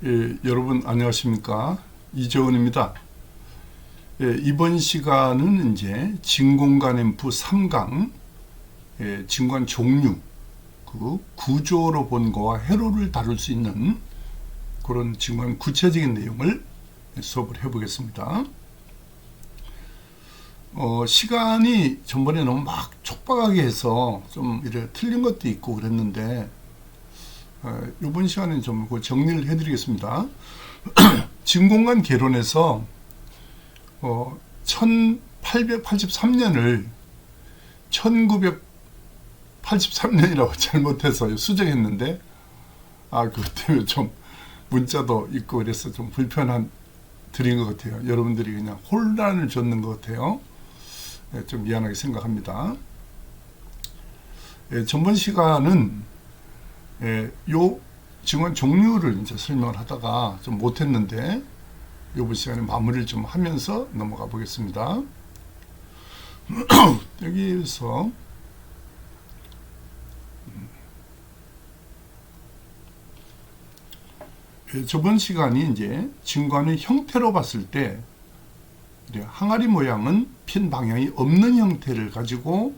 예, 여러분 안녕하십니까? 이재원입니다. 예, 이번 시간은 이제 진공관 앰프 3강, 진관 종류, 그 구조로 본 거와 회로를 다룰 수 있는 그런 진관 구체적인 내용을 수업을 해보겠습니다. 시간이 전번에 너무 막 촉박하게 해서 좀 이렇게 틀린 것도 있고 그랬는데, 이번 시간에 좀 정리를 해드리겠습니다. 진공관 개론에서 1883년을 1983년이라고 잘못해서 수정했는데, 그것 때문에 좀 문자도 있고 그래서 좀 불편한 드린 것 같아요. 여러분들이 그냥 혼란을 줬는 것 같아요. 좀 미안하게 생각합니다. 전번 시간은 요 증원 종류를 이제 설명을 하다가 좀 못했는데, 이번 시간에 마무리를 좀 하면서 넘어가 보겠습니다. 여기에서 저번 시간이 이제 진관의 형태로 봤을 때 항아리 모양은 핀 방향이 없는 형태를 가지고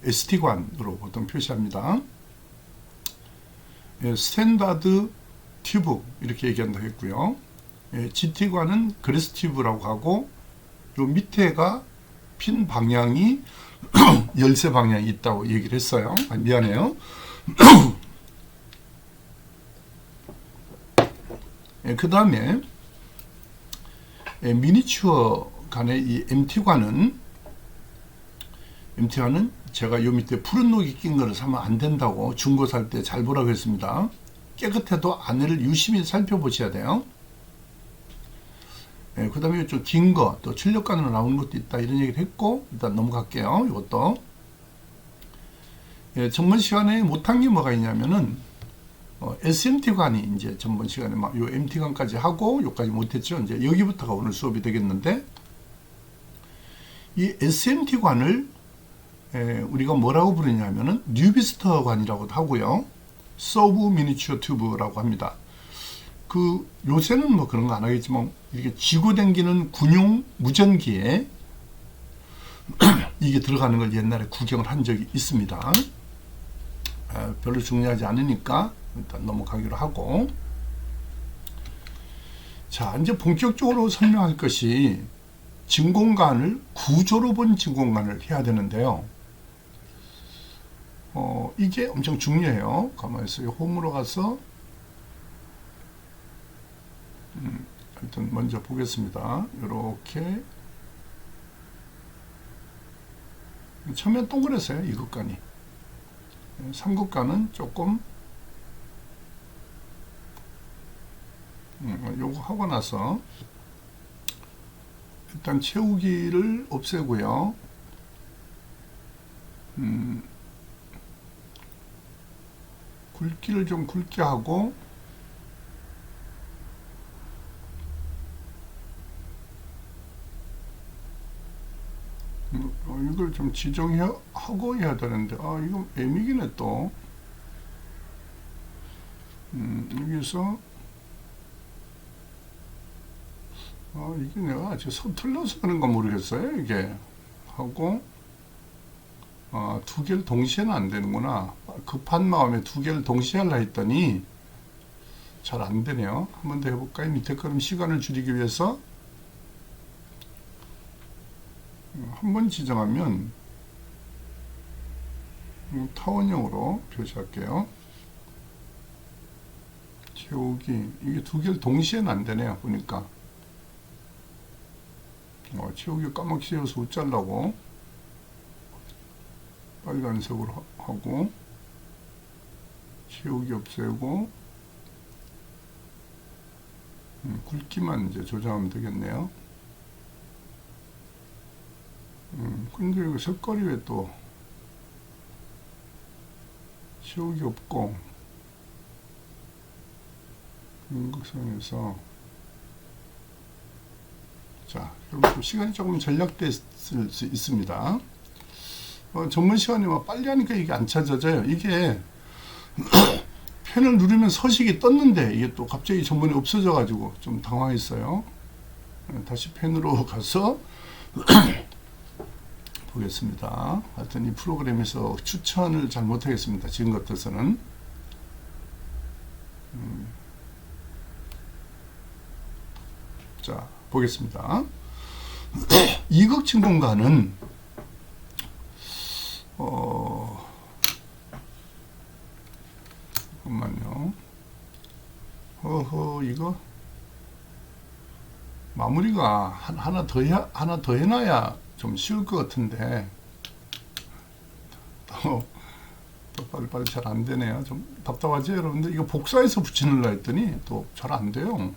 ST관으로 보통 표시합니다. 스탠다드 튜브 이렇게 얘기한다고 했고요. GT관은 그레스 튜브라고 하고, 요 밑에가 핀 방향이 열쇠 방향이 있다고 얘기를 했어요. 미안해요. 그 다음에 미니추어 간의 이 MT관은 제가 요 밑에 푸른 녹이 낀 거를 사면 안 된다고 중고 살 때 잘 보라고 했습니다. 깨끗해도 안에를 유심히 살펴보셔야 돼요. 그 다음에 좀 긴 거, 또 출력관으로 나오는 것도 있다, 이런 얘기를 했고, 일단 넘어갈게요. 이것도. 전번 시간에 못한 게 뭐가 있냐면은, SMT관이 이제 전번 시간에 막 요 MT관까지 하고, 요까지 못했죠. 이제 여기부터가 오늘 수업이 되겠는데, 이 SMT관을 우리가 뭐라고 부르냐면은 뉴비스터관이라고도 하고요, 서브 미니처 튜브라고 합니다. 요새는 뭐 그런 거 안 하겠지만, 이렇게 지고 댕기는 군용 무전기에 이게 들어가는 걸 옛날에 구경을 한 적이 있습니다. 별로 중요하지 않으니까 일단 넘어가기로 하고, 자, 이제 본격적으로 설명할 것이 진공관을 구조로 본 진공관을 해야 되는데요. 이게 엄청 중요해요. 가만히 있어요. 홈으로 가서 일단 먼저 보겠습니다. 이렇게 처음엔 동그랬어요. 이것간이. 삼국간은 조금 요거 하고 나서 일단 채우기를 없애고요. 굵기를 좀 굵게 하고, 이걸 좀 지정하고 해야 되는데, 이거 애미기네 또. 여기서 이게 내가 아직 서툴러서 그런가 모르겠어요. 이게 하고, 두 개를 동시에는 안 되는구나. 급한 마음에 두 개를 동시에 하려 했더니 잘 안 되네요. 한 번 더 해볼까요? 밑에 그럼 시간을 줄이기 위해서 한 번 지정하면 타원형으로 표시할게요. 채우기, 이게 두 개를 동시에는 안 되네요. 보니까 채우기 까맣게 씌워서 웃자려고 빨간색으로 하고, 채우기 없애고, 굵기만 이제 조정하면 되겠네요. 근데 이거 색깔이 왜 또 채우기 없고, 음극선에서, 자, 여러분 시간이 조금 전략됐을 수 있습니다. 전문 시간에 막 빨리 하니까 이게 안 찾아져요. 이게 펜을 누르면 서식이 떴는데 이게 또 갑자기 전번에 없어져 가지고 좀 당황했어요. 다시 펜으로 가서 보겠습니다. 하여튼 이 프로그램에서 추천을 잘 못하겠습니다. 지금 같아서는. 자, 보겠습니다. 이극진공관은 잠깐만요. 이거 마무리가 하나 더 해놔야 좀 쉬울 것 같은데 더 빨리빨리 잘 안 되네요. 좀 답답하죠, 여러분들? 이거 복사해서 붙이느라 했더니 또 잘 안 돼요.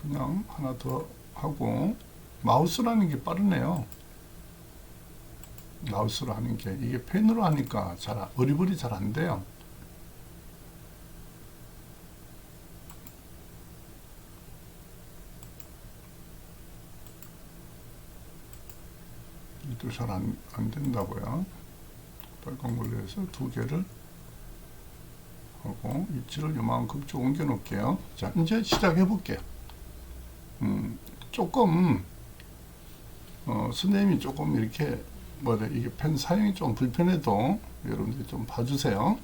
그냥 하나 더 하고, 마우스라는 게 빠르네요. 마우스로 하는 게, 이게 펜으로 하니까 어리버리 잘 안 돼요. 이도 잘 안 된다고요. 빨간 걸로 해서 두 개를 하고, 위치를 요만큼 좀 옮겨 놓을게요. 자, 이제 시작해 볼게요. 조금, 선생님이 조금 이렇게, 이게 펜 사용이 좀 불편해도 여러분들이 좀 봐주세요.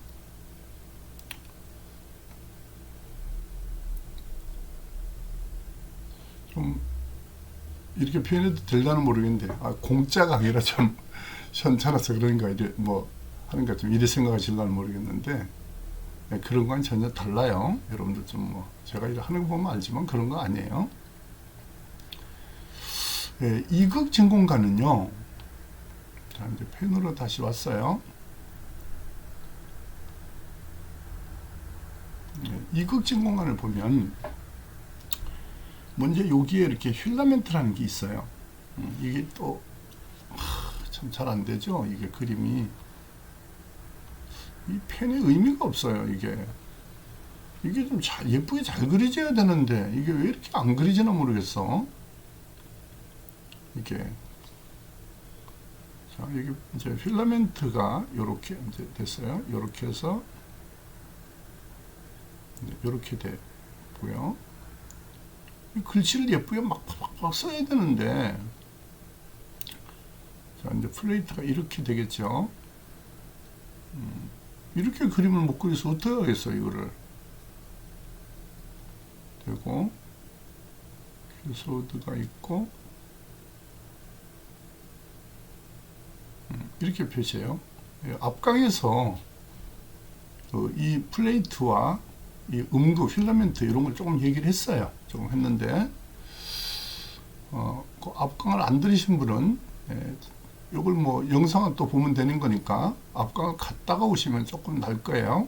좀, 이렇게 표현해도 될라는 모르겠는데, 공짜가 아니라 좀 현찮아서 그런가, 하는가 좀 이래 생각하실라는 모르겠는데, 네, 그런 건 전혀 달라요. 여러분들 좀 제가 이렇게 하는 거 보면 알지만 그런 거 아니에요. 네, 이극진공관은요, 자, 이제 펜으로 다시 왔어요. 네, 이극진공관을 보면, 먼저 여기에 이렇게 필라멘트라는 게 있어요. 이게 또, 참 잘 안 되죠? 이게 그림이. 이 펜의 의미가 없어요, 이게. 이게 좀 예쁘게 잘 그려져야 되는데, 이게 왜 이렇게 안 그리지나 모르겠어. 이게. 자, 이게 이제 필라멘트가 요렇게 이제 됐어요. 요렇게 해서, 요렇게 되고요. 글씨를 예쁘게 막 써야 되는데, 자, 이제 플레이트가 이렇게 되겠죠. 이렇게 그림을 못 그려서 어떻게 하겠어, 이거를. 되고, 키소드가 있고, 이렇게 표시해요. 앞강에서 이 플레이트와 이 음구, 필라멘트 이런 걸 조금 얘기를 했어요. 조금 했는데, 그 앞강을 안 들으신 분은, 요걸 영상은 또 보면 되는 거니까 앞강을 갔다가 오시면 조금 날 거예요.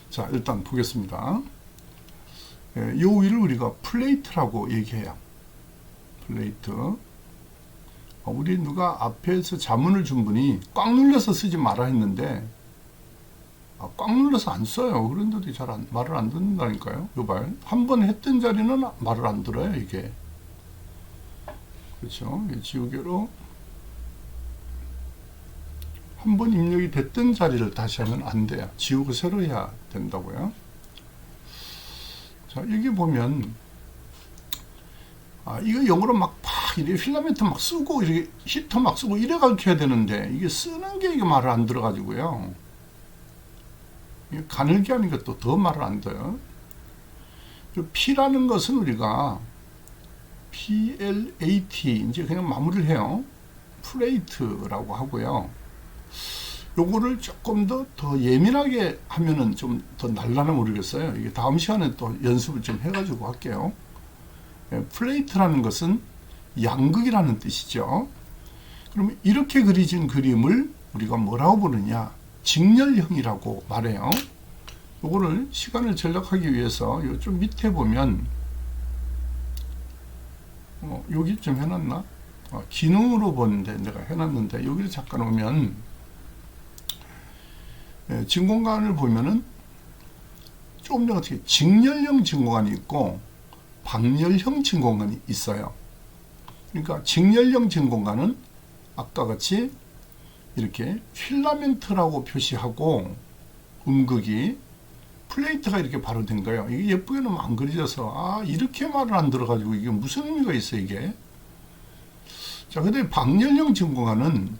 자, 일단 보겠습니다. 요 위를 우리가 플레이트라고 얘기해요. 플레이트. 우리 누가 앞에서 자문을 준 분이 꽉 눌러서 쓰지 마라 했는데, 꽉 눌러서 안 써요. 그런데도 말을 안 듣는다니까요. 요발. 한 번 했던 자리는 말을 안 들어요, 이게. 그렇죠. 지우개로 한 번 입력이 됐던 자리를 다시 하면 안 돼요. 지우고 새로 해야 된다고요. 자, 여기 보면, 이거 영어로 이래 필라멘트 막 쓰고, 이렇게 히터 막 쓰고, 이래 가르쳐야 되는데, 이게 쓰는 게 이게 말을 안 들어가지고요. 가늘게 하는 것도 더 말을 안 돼요. P라는 것은 우리가 PLAT, 이제 그냥 마무리를 해요. 플레이트라고 하고요. 요거를 조금 더 예민하게 하면은 좀 더 날라나 모르겠어요. 이게 다음 시간에 또 연습을 좀 해가지고 할게요. 플레이트라는 것은 양극이라는 뜻이죠. 그러면 이렇게 그려진 그림을 우리가 뭐라고 부르냐? 직렬형이라고 말해요. 요거를 시간을 절약하기 위해서 요 좀 밑에 보면, 여기 좀 해놨나? 기능으로 보는데 내가 해놨는데, 여기를 잠깐 오면, 진공관을 보면은 조금 더 어떻게 직렬형 진공관이 있고 방열형 진공관이 있어요. 그러니까 직렬형 진공관은 아까 같이 이렇게 필라멘트라고 표시하고 음극이 플레이트가 이렇게 바로 된 거예요. 이게 예쁘게 너무 안 그려져서 이렇게 말을 안 들어가지고 이게 무슨 의미가 있어 이게. 자, 근데 방열형 진공관은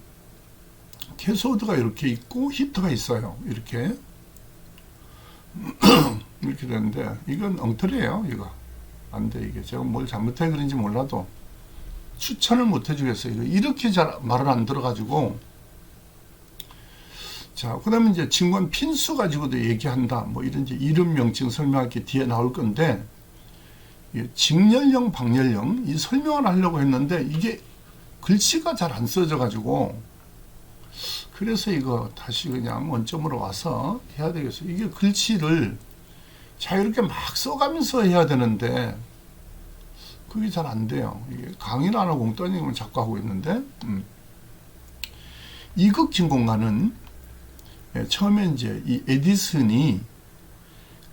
캐소드가 이렇게 있고 히터가 있어요. 이렇게 이렇게 되는데 이건 엉터리예요. 이거 안 돼. 이게 제가 뭘 잘못해 그런지 몰라도 추천을 못 해주겠어요. 이거 이렇게 잘 말을 안 들어가지고. 자, 그 다음에 이제 진관 핀수 가지고도 얘기한다. 뭐 이런 이제 이름 명칭 설명할 게 뒤에 나올 건데, 직렬형, 방열형, 이 설명을 하려고 했는데, 이게 글씨가 잘 안 써져 가지고, 그래서 이거 다시 그냥 원점으로 와서 해야 되겠어요. 이게 글씨를 자유롭게 막 써가면서 해야 되는데, 그게 잘 안 돼요. 이게 강의를 안 하고 엉뚱한 자꾸 하고 있는데, 이극 진공관은 처음에 이제 이 에디슨이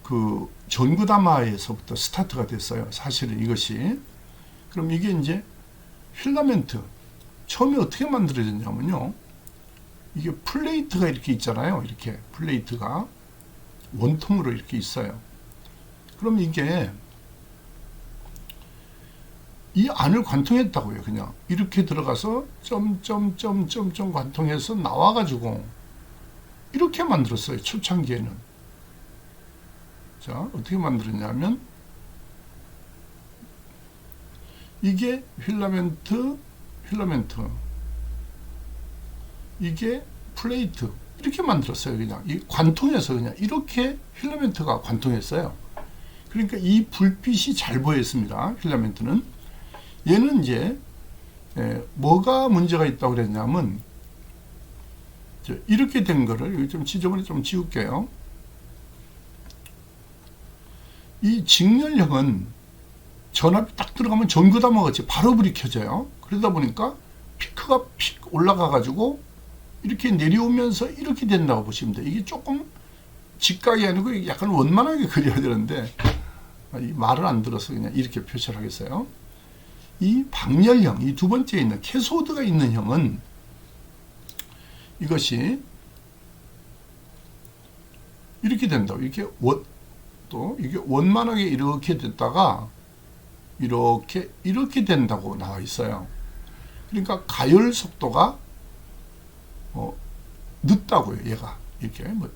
그 전구담화에서부터 스타트가 됐어요. 사실은 이것이. 그럼 이게 이제 필라멘트. 처음에 어떻게 만들어졌냐면요. 이게 플레이트가 이렇게 있잖아요. 이렇게 플레이트가 원통으로 이렇게 있어요. 그럼 이게 이 안을 관통했다고요. 그냥 이렇게 들어가서 점점점점점 관통해서 나와가지고 이렇게 만들었어요. 초창기에는. 자, 어떻게 만들었냐면 이게 필라멘트, 이게 플레이트 이렇게 만들었어요. 그냥 이 관통해서 그냥 이렇게 필라멘트가 관통했어요. 그러니까 이 불빛이 잘 보였습니다. 필라멘트는. 얘는 이제 뭐가 문제가 있다고 그랬냐면 이렇게 된 거를 여기 좀 지저분히 좀 지울게요. 이 직렬형은 전압이 딱 들어가면 전구담화 같이 바로 불이 켜져요. 그러다 보니까 피크가 픽 올라가 가지고 이렇게 내려오면서 이렇게 된다고 보시면 돼요. 이게 조금 직각이 아니고 약간 원만하게 그려야 되는데 이 말을 안 들어서 그냥 이렇게 표시를 하겠어요. 이 방열형, 이 두 번째에 있는 캐소드가 있는 형은 이것이 이렇게 된다고. 이게 이게 원만하게 이렇게 됐다가 이렇게 된다고 나와 있어요. 그러니까 가열 속도가 늦다고요. 얘가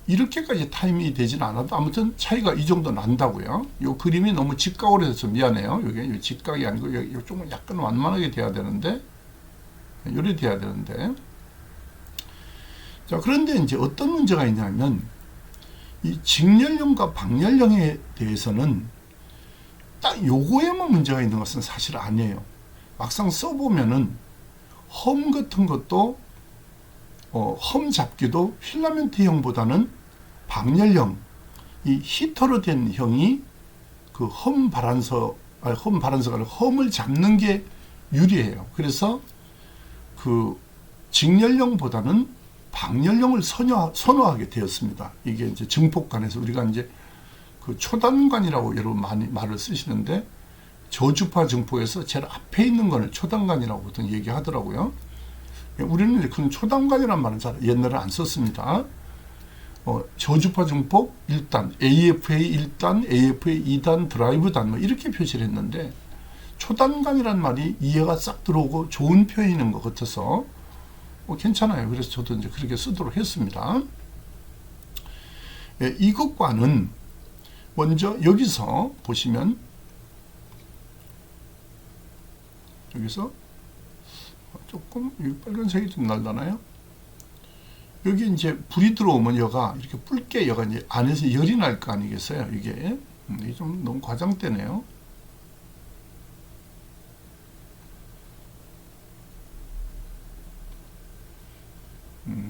이렇게까지 타임이 되진 않아도 아무튼 차이가 이 정도 난다고요. 이 그림이 너무 직각으로 해서 미안해요. 이게 직각이 아니고 이게 좀 약간 완만하게 돼야 되는데 이렇게 돼야 되는데. 자, 그런데 이제 어떤 문제가 있냐면 이 직렬형과 방열형에 대해서는 딱 요거에만 문제가 있는 것은 사실 아니에요. 막상 써보면은 험 같은 것도 험 잡기도 필라멘트형보다는 방열형, 이 히터로 된 형이 그 험 발안서가 아니라 험을 잡는 게 유리해요. 그래서 그 직렬형보다는 방열형을 선호하게 되었습니다. 이게 이제 증폭관에서 우리가 이제 그 초단관이라고 여러분 많이 말을 쓰시는데 저주파 증폭에서 제일 앞에 있는 거를 초단관이라고 보통 얘기하더라고요. 우리는 그 초단관이라는 말은 잘 옛날에 안 썼습니다. 저주파 증폭 1단, AFA 1단, AFA 2단, 드라이브단 뭐 이렇게 표시를 했는데 초단관이라는 말이 이해가 싹 들어오고 좋은 표현인 것 같아서 괜찮아요. 그래서 저도 이제 그렇게 쓰도록 했습니다. 이것과는 먼저 여기서 보시면 여기서 조금 빨간색이 좀 날잖아요. 여기 이제 불이 들어오면 여가 이렇게 붉게 여가 이제 안에서 열이 날 거 아니겠어요? 이게 좀 너무 과장되네요.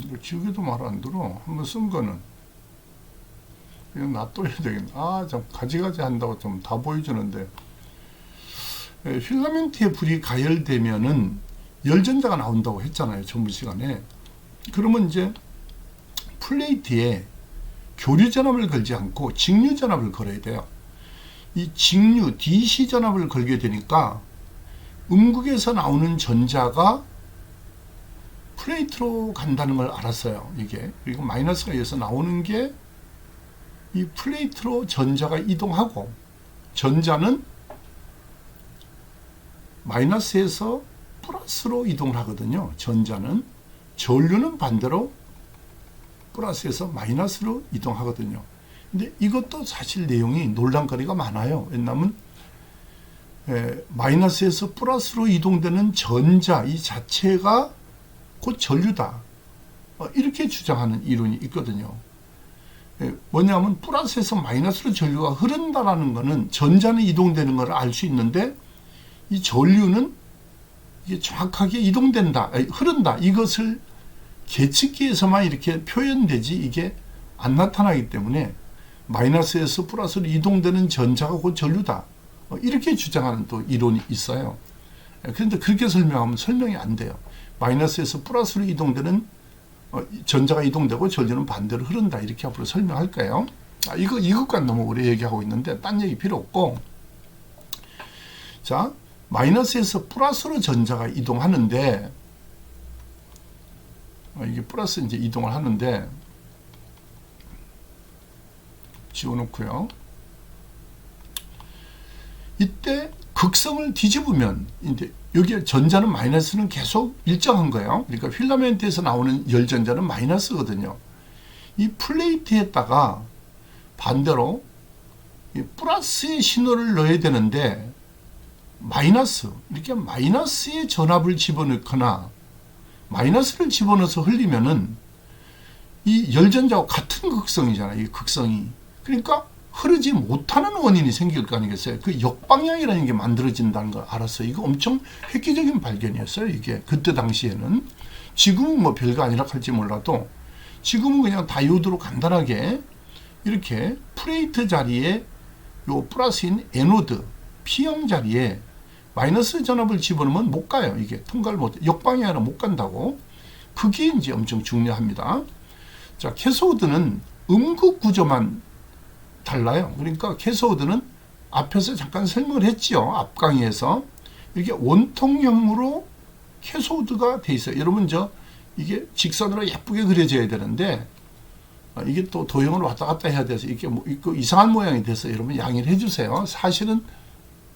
이거 지우개도 말 안 들어. 한번 쓴 거는 그냥 놔둬야 되겠네. 참 가지가지 한다고 좀 다 보여주는데 필라멘트에 불이 가열되면은 열전자가 나온다고 했잖아요. 전부 시간에. 그러면 이제 플레이트에 교류 전압을 걸지 않고 직류 전압을 걸어야 돼요. 이 직류 DC 전압을 걸게 되니까 음극에서 나오는 전자가 플레이트로 간다는 걸 알았어요. 이게. 그리고 마이너스가 여기서 나오는 게 이 플레이트로 전자가 이동하고, 전자는 마이너스에서 플러스로 이동을 하거든요. 전자는. 전류는 반대로 플러스에서 마이너스로 이동하거든요. 근데 이것도 사실 내용이 논란거리가 많아요. 왜냐하면 마이너스에서 플러스로 이동되는 전자 이 자체가 곧 전류다. 이렇게 주장하는 이론이 있거든요. 뭐냐면 플러스에서 마이너스로 전류가 흐른다라는 것은 전자는 이동되는 걸 알 수 있는데, 이 전류는 이게 정확하게 이동된다, 흐른다, 이것을 계측기에서만 이렇게 표현되지 이게 안 나타나기 때문에 마이너스에서 플러스로 이동되는 전자가 곧 전류다, 이렇게 주장하는 또 이론이 있어요. 그런데 그렇게 설명하면 설명이 안 돼요. 마이너스에서 플러스로 이동되는 전자가 이동되고 전류는 반대로 흐른다, 이렇게 앞으로 설명할 거예요. 이것과 너무 오래 얘기하고 있는데 딴 얘기 필요 없고, 자, 마이너스에서 플러스로 전자가 이동하는데, 이게 플러스 이제 이동을 하는데, 지워놓고요. 이때 극성을 뒤집으면 이제 여기에 전자는 마이너스는 계속 일정한 거예요. 그러니까 필라멘트에서 나오는 열전자는 마이너스거든요. 이 플레이트에다가 반대로 이 플러스의 신호를 넣어야 되는데, 마이너스, 이렇게 마이너스의 전압을 집어넣거나 마이너스를 집어넣어서 흘리면은 이 열전자와 같은 극성이잖아요. 이 극성이. 그러니까 흐르지 못하는 원인이 생길 거 아니겠어요. 그 역방향이라는 게 만들어진다는 걸 알았어요. 이거 엄청 획기적인 발견이었어요. 이게 그때 당시에는. 지금은 뭐 별거 아니라 할지 몰라도, 지금은 그냥 다이오드로 간단하게 이렇게 플레이트 자리에 요 플러스인 에노드 P형 자리에 마이너스 전압을 집어넣으면 못 가요. 이게 통과를 못, 역방향이 아니라 못 간다고. 그게 이제 엄청 중요합니다. 자, 캐소드는 음극 구조만 달라요. 그러니까 캐소드는 앞에서 잠깐 설명을 했지요. 앞 강의에서. 이렇게 원통형으로 캐소드가 돼 있어요. 여러분 이게 직선으로 예쁘게 그려져야 되는데, 이게 또 도형으로 왔다 갔다 해야 돼서 이게 뭐 이상한 모양이 돼서 여러분 양해를 해주세요. 사실은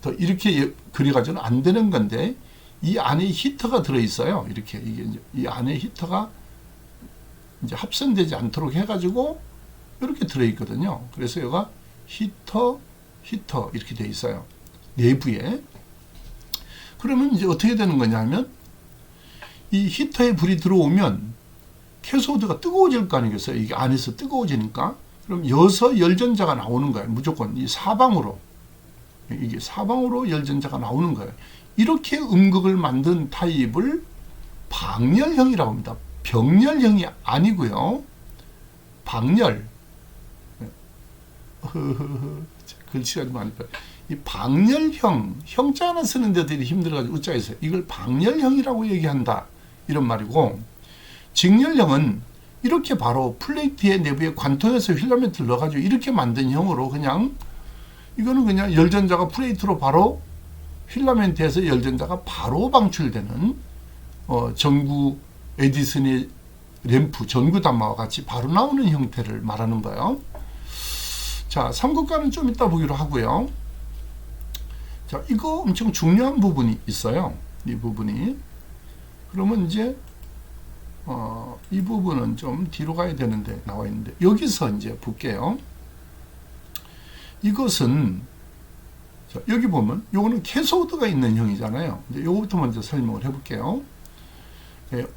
더 이렇게 그려가지고는 안 되는 건데, 이 안에 히터가 들어있어요. 이렇게 이게 이 안에 히터가 이제 합선되지 않도록 해가지고 이렇게 들어있거든요. 그래서 여기가 히터 이렇게 되어 있어요. 내부에. 그러면 이제 어떻게 되는 거냐면, 이 히터에 불이 들어오면 캐소드가 뜨거워질 거 아니겠어요. 이게 안에서 뜨거워지니까. 그럼 여기서 열전자가 나오는 거예요. 무조건 이 사방으로. 이게 사방으로 열전자가 나오는 거예요. 이렇게 음극을 만든 타입을 방열형이라고 합니다. 병렬형이 아니고요. 방열. 글씨가 좀 많이 이 방열형, 형자 하나 쓰는데 되게 힘들어가지고 웃자 있어요. 이걸 방열형이라고 얘기한다, 이런 말이고, 직열형은 이렇게 바로 플레이트의 내부에 관통해서 필라멘트를 넣어가지고 이렇게 만든 형으로, 그냥 이거는 그냥 열전자가 플레이트로 바로 필라멘트에서 열전자가 바로 방출되는 전구 에디슨의 램프 전구 단마와 같이 바로 나오는 형태를 말하는 거예요. 자, 3국과는 좀 이따 보기로 하고요. 자, 이거 엄청 중요한 부분이 있어요. 이 부분이. 그러면 이제 이 부분은 좀 뒤로 가야 되는데 나와 있는데, 여기서 이제 볼게요. 이것은 자, 여기 보면 요거는 캐소드가 있는 형이잖아요. 이제 요거부터 먼저 설명을 해볼게요.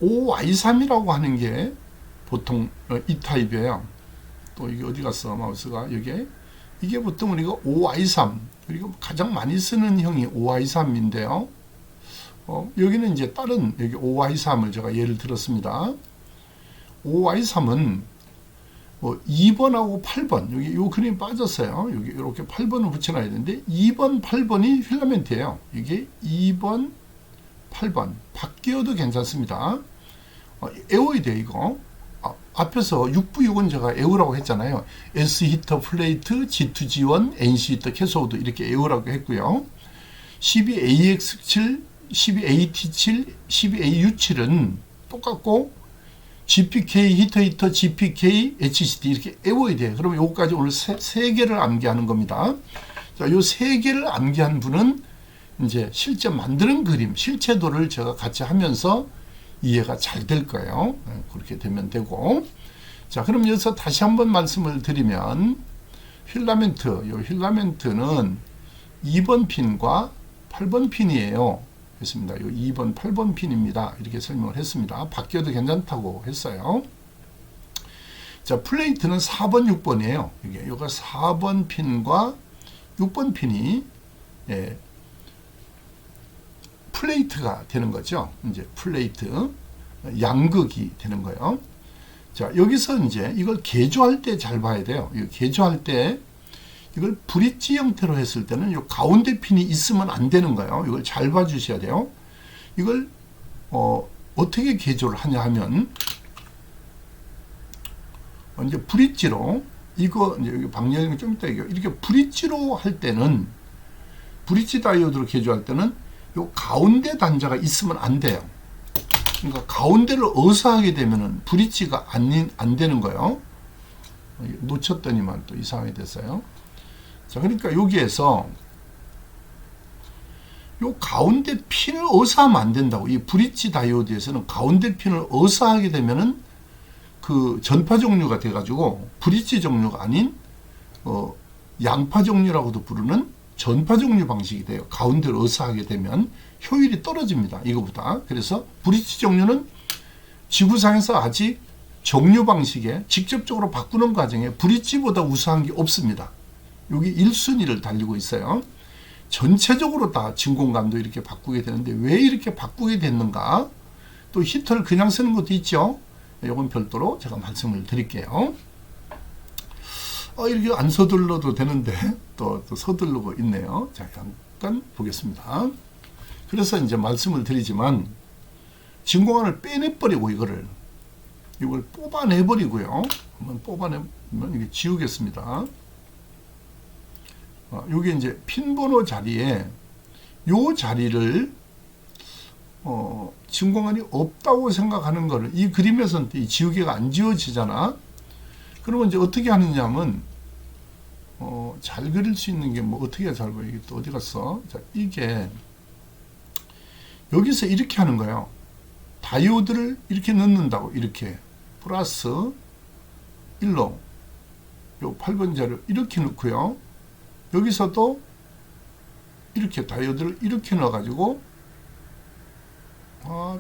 OY3이라고 하는 게 보통 이 타입이에요. 또 이게 어디 갔어, 마우스가. 이게 보통 우리가 OY3, 그리고 가장 많이 쓰는 형이 OY3인데요. 여기는 이제 다른 여기 OY3을 제가 예를 들었습니다. OY3은 2번하고 8번, 여기 요 그림이 빠졌어요. 여기 이렇게 8번을 붙여놔야 되는데, 2번, 8번이 필라멘트예요. 이게 2번, 8번 바뀌어도 괜찮습니다. 에워야 돼, 이거. 앞에서 6부육은 제가 에우라고 했잖아요. S 히터 플레이트, G2G1, NC 히터 캐소드 이렇게 에우라고 했고요. 12AX7, 12AT7, 12AU7은 똑같고 GPK 히터 GPK HCD 이렇게 외워야 돼. 그러면 요거까지 오늘 세 개를 암기하는 겁니다. 자, 요 세 개를 암기한 분은 이제 실제 만드는 그림, 실체도를 제가 같이 하면서 이해가 잘 될 거예요. 그렇게 되면 되고. 자, 그럼 여기서 다시 한번 말씀을 드리면 필라멘트, 요 필라멘트는 2번 핀과 8번 핀이에요. 했습니다. 요 2번, 8번 핀입니다. 이렇게 설명을 했습니다. 바뀌어도 괜찮다고 했어요. 자, 플레이트는 4번, 6번이에요. 이게 요가 4번 핀과 6번 핀이 플레이트가 되는 거죠. 이제 플레이트, 양극이 되는 거예요. 자, 여기서 이제 이걸 개조할 때 잘 봐야 돼요. 이거 개조할 때 이걸 브릿지 형태로 했을 때는 이 가운데 핀이 있으면 안 되는 거예요. 이걸 잘 봐주셔야 돼요. 이걸 어떻게 개조를 하냐 하면 이제 브릿지로 이거 이제 여기 방향이 좀 이따 이렇게 브릿지로 할 때는 브릿지 다이오드로 개조할 때는 이 가운데 단자가 있으면 안 돼요. 그러니까 가운데를 어사하게 되면은 브릿지가 안 되는 거예요. 놓쳤더니만 또 이상하게 됐어요. 자, 그러니까 여기에서 요 가운데 핀을 어사하면 안 된다고. 이 브릿지 다이오드에서는 가운데 핀을 어사하게 되면은 그 전파 종류가 돼가지고 브릿지 종류가 아닌 양파 종류라고도 부르는 전파 종류 방식이 돼요. 가운데를 어사하게 되면 효율이 떨어집니다. 이거보다. 그래서 브릿지 종류는 지구상에서 아직 종류 방식에 직접적으로 바꾸는 과정에 브릿지보다 우수한 게 없습니다. 여기 1순위를 달리고 있어요. 전체적으로 다 진공관도 이렇게 바꾸게 되는데 왜 이렇게 바꾸게 됐는가? 또 히터를 그냥 쓰는 것도 있죠. 이건 별도로 제가 말씀을 드릴게요. 이렇게 안 서둘러도 되는데 또 서두르고 있네요. 자, 잠깐 보겠습니다. 그래서 이제 말씀을 드리지만 진공관을 빼내버리고 이걸 뽑아내버리고요. 한번 뽑아내면 이게 지우겠습니다. 요게 이제 핀 번호 자리에 요 자리를 진공관이 없다고 생각하는 거를 이 그림에서는 이 지우개가 안 지워지잖아. 그러면 이제 어떻게 하느냐면 잘 그릴 수 있는 게 뭐 어떻게 잘 보여? 이게 또 어디 갔어? 자, 이게 여기서 이렇게 하는 거예요. 다이오드를 이렇게 넣는다고. 이렇게 플러스 1로 요 8번 자료 이렇게 넣고요. 여기서도 이렇게 다이오드를 이렇게 넣어 가지고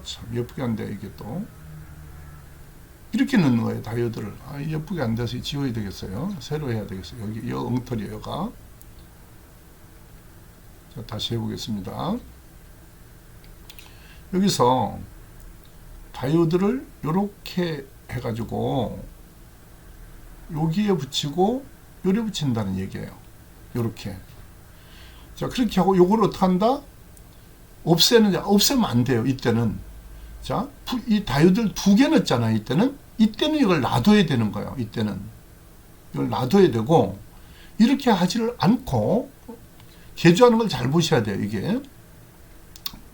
참 예쁘게 안 돼. 이게 또 이렇게 넣는 거예요. 다이오드를. 예쁘게 안 돼서 지워야 되겠어요. 새로 해야 되겠어요. 여기 이 엉터리가. 자, 다시 해보겠습니다. 여기서 다이오드를 이렇게 해가지고 여기에 붙이고 요래 붙인다는 얘기예요. 요렇게. 자, 그렇게 하고 요걸 어떻게 한다? 없애면 안 돼요. 이때는. 자, 이 다이오드를 2개 넣었잖아요. 이때는 이걸 놔둬야 되는 거예요. 이때는 이걸 놔둬야 되고, 이렇게 하지를 않고 개조하는 걸 잘 보셔야 돼요. 이게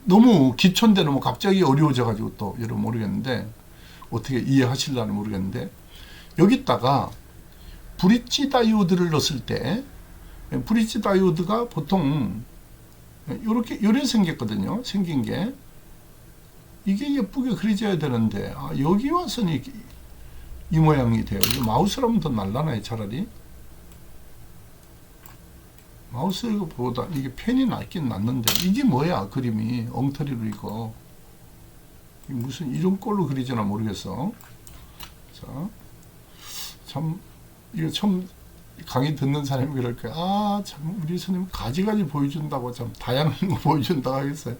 너무 기초인데 너무 갑자기 어려워져 가지고 또 여러분 모르겠는데 어떻게 이해하실려나 모르겠는데, 여기다가 브릿지 다이오드를 넣었을 때 브릿지 다이오드가 보통 요렇게 생겼거든요. 생긴 게 이게 예쁘게 그려져야 되는데 여기 와서는 이 모양이 돼요. 마우스로 하면 더 날라나요. 차라리 마우스보다 이게 펜이 낫긴 낫는데 이게 뭐야? 그림이 엉터리로 이거 무슨 이런 꼴로 그리지나 모르겠어. 자, 참 이거 처음 강의 듣는 사람이 그럴 거야. 참 우리 선생님 가지가지 보여준다고 참 다양한 거 보여준다고 하겠어요.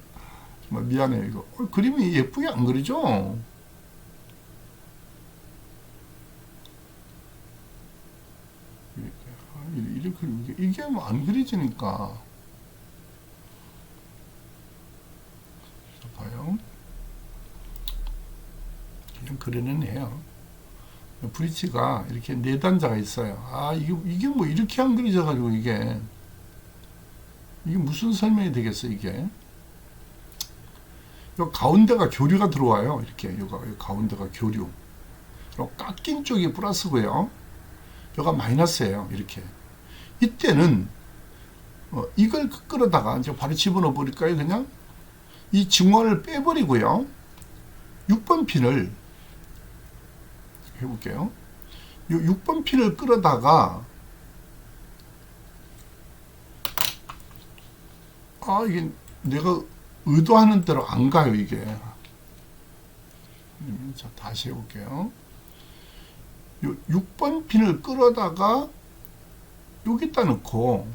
정말 미안해요. 이거 그림이 예쁘게 안 그리죠? 이게 뭐 안 그려지니까. 봐요. 그냥 그려내네요. 브릿지가 이렇게 4단자가 있어요. 이게 뭐 이렇게 안 그려져가지고 이게 무슨 설명이 되겠어, 이게. 요 가운데가 교류가 들어와요. 이렇게 요가 가운데가 교류. 요 깎인 쪽이 플러스고요. 요가 마이너스예요. 이렇게. 이때는 이걸 끌어다가 이제 바로 집어넣어 버릴까요? 그냥 이 증원을 빼버리고요. 6번 핀을 해볼게요. 요 6번 핀을 끌어다가 이게 내가 의도하는 대로 안 가요, 이게. 자, 다시 해볼게요. 요 6번 핀을 끌어다가 여기다 넣고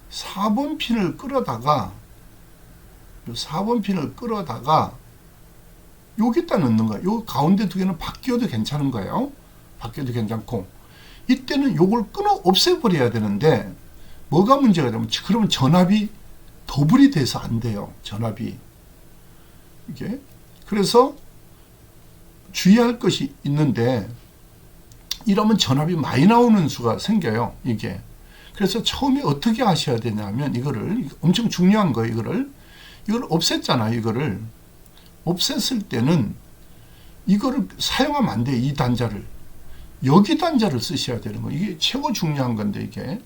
4번 핀을 끌어다가 요 4번 핀을 끌어다가 여기다 넣는 거예요. 요 가운데 두 개는 바뀌어도 괜찮은 거예요. 바뀌어도 괜찮고 이때는 요걸 끊어 없애버려야 되는데 뭐가 문제가 되면 그러면 전압이 더블이 돼서 안 돼요. 전압이. 이게. 그래서 주의할 것이 있는데 이러면 전압이 많이 나오는 수가 생겨요. 이게. 그래서 처음에 어떻게 하셔야 되냐면 이거를 엄청 중요한 거예요. 이걸 없앴잖아요. 이거를. 없앴을 때는 이거를 사용하면 안 돼요. 이 단자를. 여기 단자를 쓰셔야 되는 거예요. 이게 최고 중요한 건데 이게.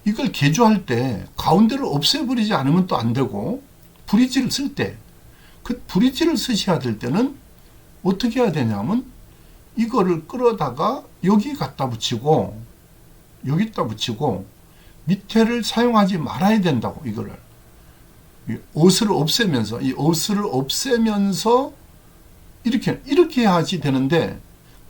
이걸 개조할 때 가운데를 없애버리지 않으면 또 안 되고 브릿지를 쓸 때 그 브릿지를 쓰셔야 될 때는 어떻게 해야 되냐면 이거를 끌어다가 여기 갖다 붙이고 여기다 붙이고 밑에를 사용하지 말아야 된다고. 이거를 옷을 없애면서 이 옷을 없애면서 이렇게 해야지 되는데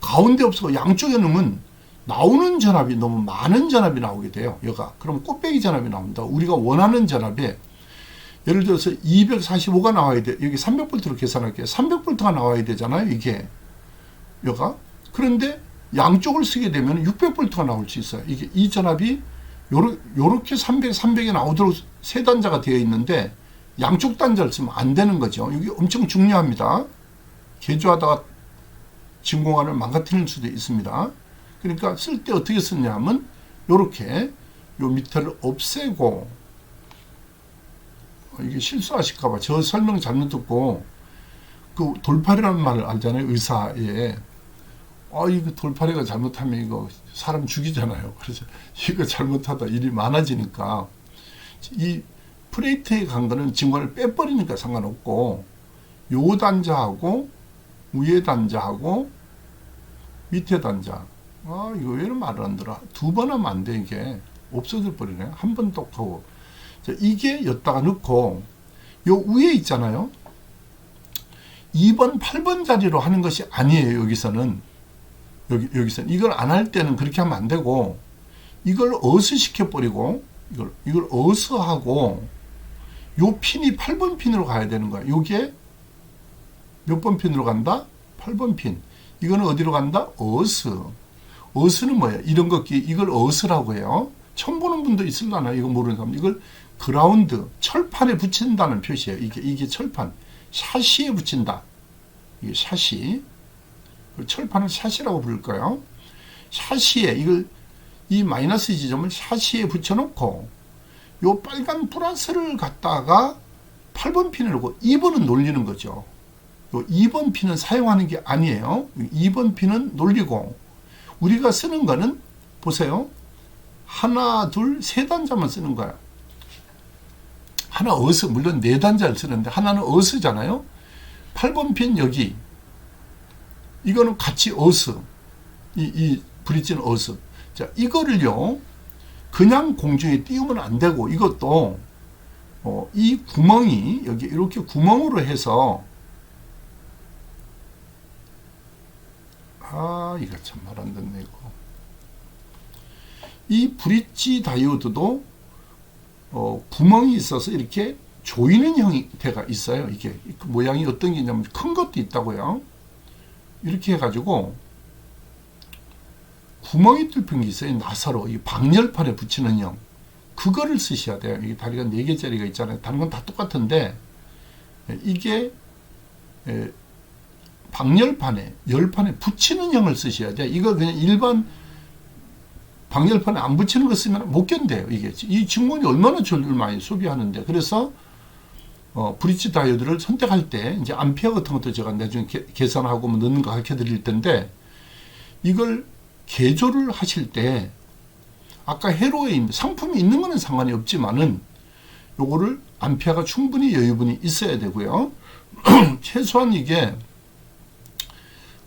가운데 없고 양쪽에 넣으면 나오는 전압이 너무 많은 전압이 나오게 돼요. 여가. 그럼 꽃배기 전압이 나옵니다. 우리가 원하는 전압에 예를 들어서 245가 나와야 돼. 여기 300V로 계산할게요. 300V가 나와야 되잖아요. 이게 여가. 그런데 양쪽을 쓰게 되면 600V가 나올 수 있어요. 이게 이 전압이 요렇게 300에 나오도록 세 단자가 되어 있는데 양쪽 단자를 쓰면 안 되는 거죠. 이게 엄청 중요합니다. 개조하다가 진공관을 망가뜨릴 수도 있습니다. 그러니까 쓸 때 어떻게 쓰냐면 요렇게 요 밑에를 없애고 이게 실수하실까봐 저 설명 잘못 듣고 그 돌팔이라는 말을 알잖아요. 의사에 이거 돌팔이가 잘못하면 이거 사람 죽이잖아요. 그래서 이거 잘못하다 일이 많아지니까 이 플레이트에 간 거는 진관을 빼버리니까 상관없고 요 단자하고 위에 단자하고 밑에 단자 이거 왜 이런 말을 안 들어? 두 번 하면 안 돼. 이게 없어져 버리네. 한 번 똑 하고. 자, 이게 여기다가 넣고 요 위에 있잖아요. 2번, 8번 자리로 하는 것이 아니에요. 여기서는. 여기서는. 이걸 안 할 때는 그렇게 하면 안 되고 이걸 어스시켜 버리고 이걸 어스하고 요 핀이 8번 핀으로 가야 되는 거야. 요게 몇 번 핀으로 간다? 8번 핀. 이거는 어디로 간다? 어스. 어스는 뭐야? 이런 거, 이걸 어스라고 해요. 처음 보는 분도 있을라나? 이거 모르는 사람. 이걸 그라운드, 철판에 붙인다는 표시예요. 이게 철판. 샤시에 붙인다. 이게 샤시. 철판을 샤시라고 부를 거예요. 샤시에, 이 마이너스 지점을 샤시에 붙여놓고, 요 빨간 플러스를 갖다가 8번 핀을 놓고 2번은 놀리는 거죠. 요 2번 핀은 사용하는 게 아니에요. 2번 핀은 놀리고, 우리가 쓰는 거는 보세요. 하나, 둘, 세 단자만 쓰는 거야. 하나 어스, 물론 네 단자를 쓰는데 하나는 어스잖아요. 8번 핀 여기. 이거는 같이 어스. 이 브릿지는 어스. 자, 이거를요. 그냥 공중에 띄우면 안 되고 이것도 이 구멍이 여기 이렇게 구멍으로 해서 이거 참 말 안 듣네, 이거. 이 브릿지 다이오드도, 구멍이 있어서 이렇게 조이는 형태가 있어요. 이게 그 모양이 어떤 게 있냐면 큰 것도 있다고요. 이렇게 해가지고, 구멍이 뚫힌 게 있어요. 나사로. 이 방열판에 붙이는 형. 그거를 쓰셔야 돼요. 이게 다리가 4개짜리가 있잖아요. 다른 건 다 똑같은데, 이게, 열판에 붙이는 형을 쓰셔야 돼. 이거 그냥 일반 방열판에 안 붙이는 거 쓰면 못 견뎌요. 이 증권이 얼마나 전류를 많이 소비하는데. 그래서 브릿지 다이오드를 선택할 때 이제 암페어 같은 것도 제가 나중에 계산하고 뭐 넣는 거 가르쳐 드릴 텐데, 이걸 개조를 하실 때 아까 회로에 상품이 있는 거는 상관이 없지만은 요거를 암페어가 충분히 여유분이 있어야 되고요. 최소한 이게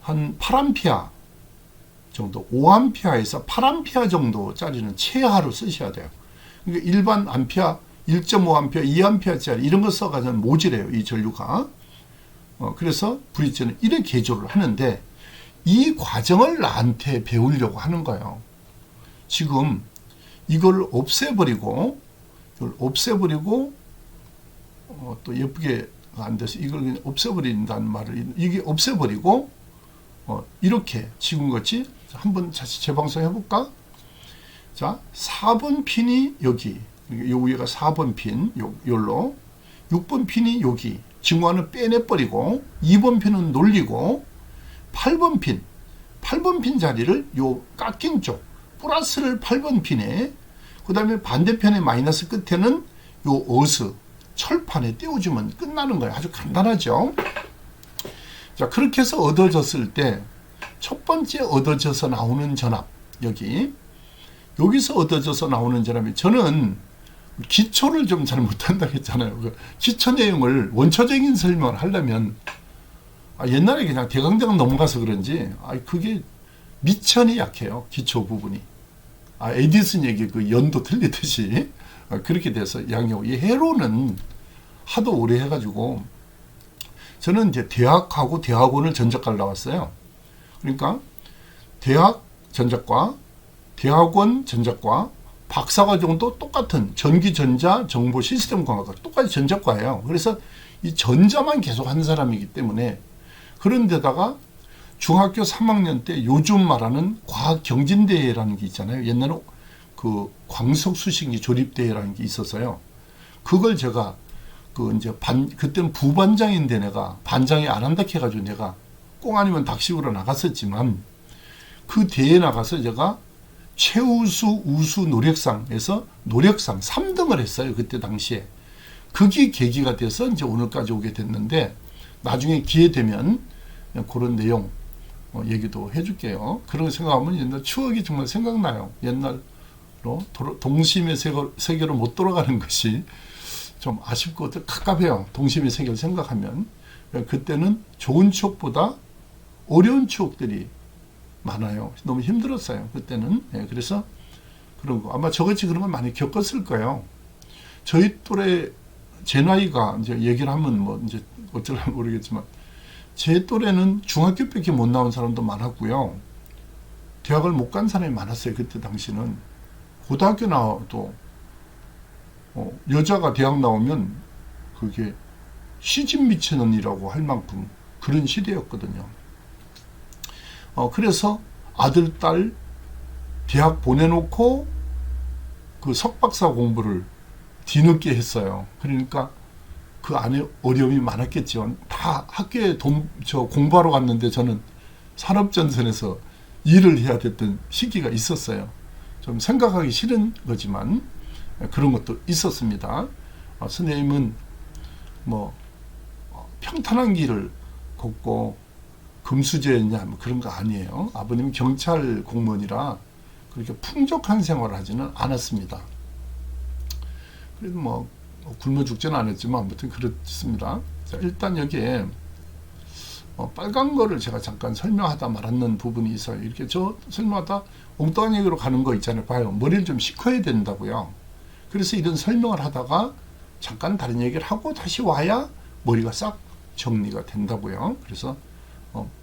한 8암페어 정도, 5암페어에서 8암페어 정도짜리는 최하로 쓰셔야 돼요. 그러니까 일반 암페어 1.5암페어, 2암페어짜리 이런 거 써가지고 모질해요, 이 전류가. 그래서 브릿지는 이런 개조를 하는데, 이 과정을 나한테 배우려고 하는 거예요. 지금 이걸 없애버리고 또 예쁘게 안 돼서 이걸 그냥 없애버린다는 말을, 이게 없애버리고 이렇게 지금같이 한번 다시 재방송 해볼까? 자, 4번 핀이 여기, 요 위에가 4번 핀, 요로 6번 핀이 여기, 증관을 빼내버리고 2번 핀은 놀리고 8번 핀 자리를 요 깎인 쪽 플러스를 8번 핀에, 그 다음에 반대편의 마이너스 끝에는 요 어스 철판에 띄워주면 끝나는 거예요. 아주 간단하죠. 자, 그렇게 해서 얻어졌을 때 첫 번째 얻어져서 나오는 전압, 여기서 얻어져서 나오는 전압이, 저는 기초를 좀 잘 못한다고 했잖아요. 그 기초 내용을 원초적인 설명을 하려면 옛날에 그냥 대강대강 넘어가서 그런지 그게 미천이 약해요. 기초 부분이. 에디슨 얘기 그 연도 틀리듯이 그렇게 돼서 양용. 이 회로는 하도 오래 해가지고, 저는 이제 대학하고 대학원을 전작과를 나왔어요. 그러니까 대학 전작과, 대학원 전작과, 박사과정도 똑같은 전기전자 정보 시스템 공학과 똑같이 전작과예요. 그래서 이 전자만 계속 한 사람이기 때문에, 그런데다가 중학교 3학년 때 요즘 말하는 과학경진대회라는 게 있잖아요. 옛날에 그 광석수신기 조립대회라는 게 있었어요. 그걸 제가 그때는 부반장인데 내가 반장이 안 한다 해가지고 내가 꼭 아니면 닥식으로 나갔었지만, 그 대회에 나가서 제가 최우수 우수 노력상에서 노력상 3등을 했어요. 그때 당시에. 그게 계기가 돼서 이제 오늘까지 오게 됐는데, 나중에 기회 되면 그런 내용 얘기도 해줄게요. 그런 거 생각하면 옛날 추억이 정말 생각나요. 옛날로 동심의 세계로 못 돌아가는 것이 좀 아쉽고 갑갑해요. 동심의 세계를 생각하면. 그때는 좋은 추억보다 어려운 추억들이 많아요. 너무 힘들었어요, 그때는. 그래서 그런 거 아마 저같이 그런 걸 많이 겪었을 거예요. 저희 또래, 제 나이가 이제 얘기를 하면 뭐 이제 어쩌려고 모르겠지만, 제 또래는 중학교밖에 못 나온 사람도 많았고요. 대학을 못 간 사람이 많았어요. 그때 당시는. 고등학교 나와도 여자가 대학 나오면 그게 시집 미친언니라고 할 만큼 그런 시대였거든요. 그래서 아들, 딸 대학 보내놓고 그 석박사 공부를 뒤늦게 했어요. 그러니까 그 안에 어려움이 많았겠지만, 다 학교에 공부하러 갔는데 저는 산업전선에서 일을 해야 됐던 시기가 있었어요. 좀 생각하기 싫은 거지만 그런 것도 있었습니다. 선생님은 뭐 평탄한 길을 걷고 금수저였냐 뭐 그런 거 아니에요. 아버님은 경찰 공무원이라 그렇게 풍족한 생활을 하지는 않았습니다. 그래도 뭐 굶어 죽지는 않았지만 아무튼 그렇습니다. 자, 일단 여기에 빨간 거를 제가 잠깐 설명하다 말았는 부분이 있어요. 이렇게 저 설명하다 엉뚱한 얘기로 가는 거 있잖아요. 봐요. 머리를 좀 식혀야 된다고요. 그래서 이런 설명을 하다가 잠깐 다른 얘기를 하고 다시 와야 머리가 싹 정리가 된다고요. 그래서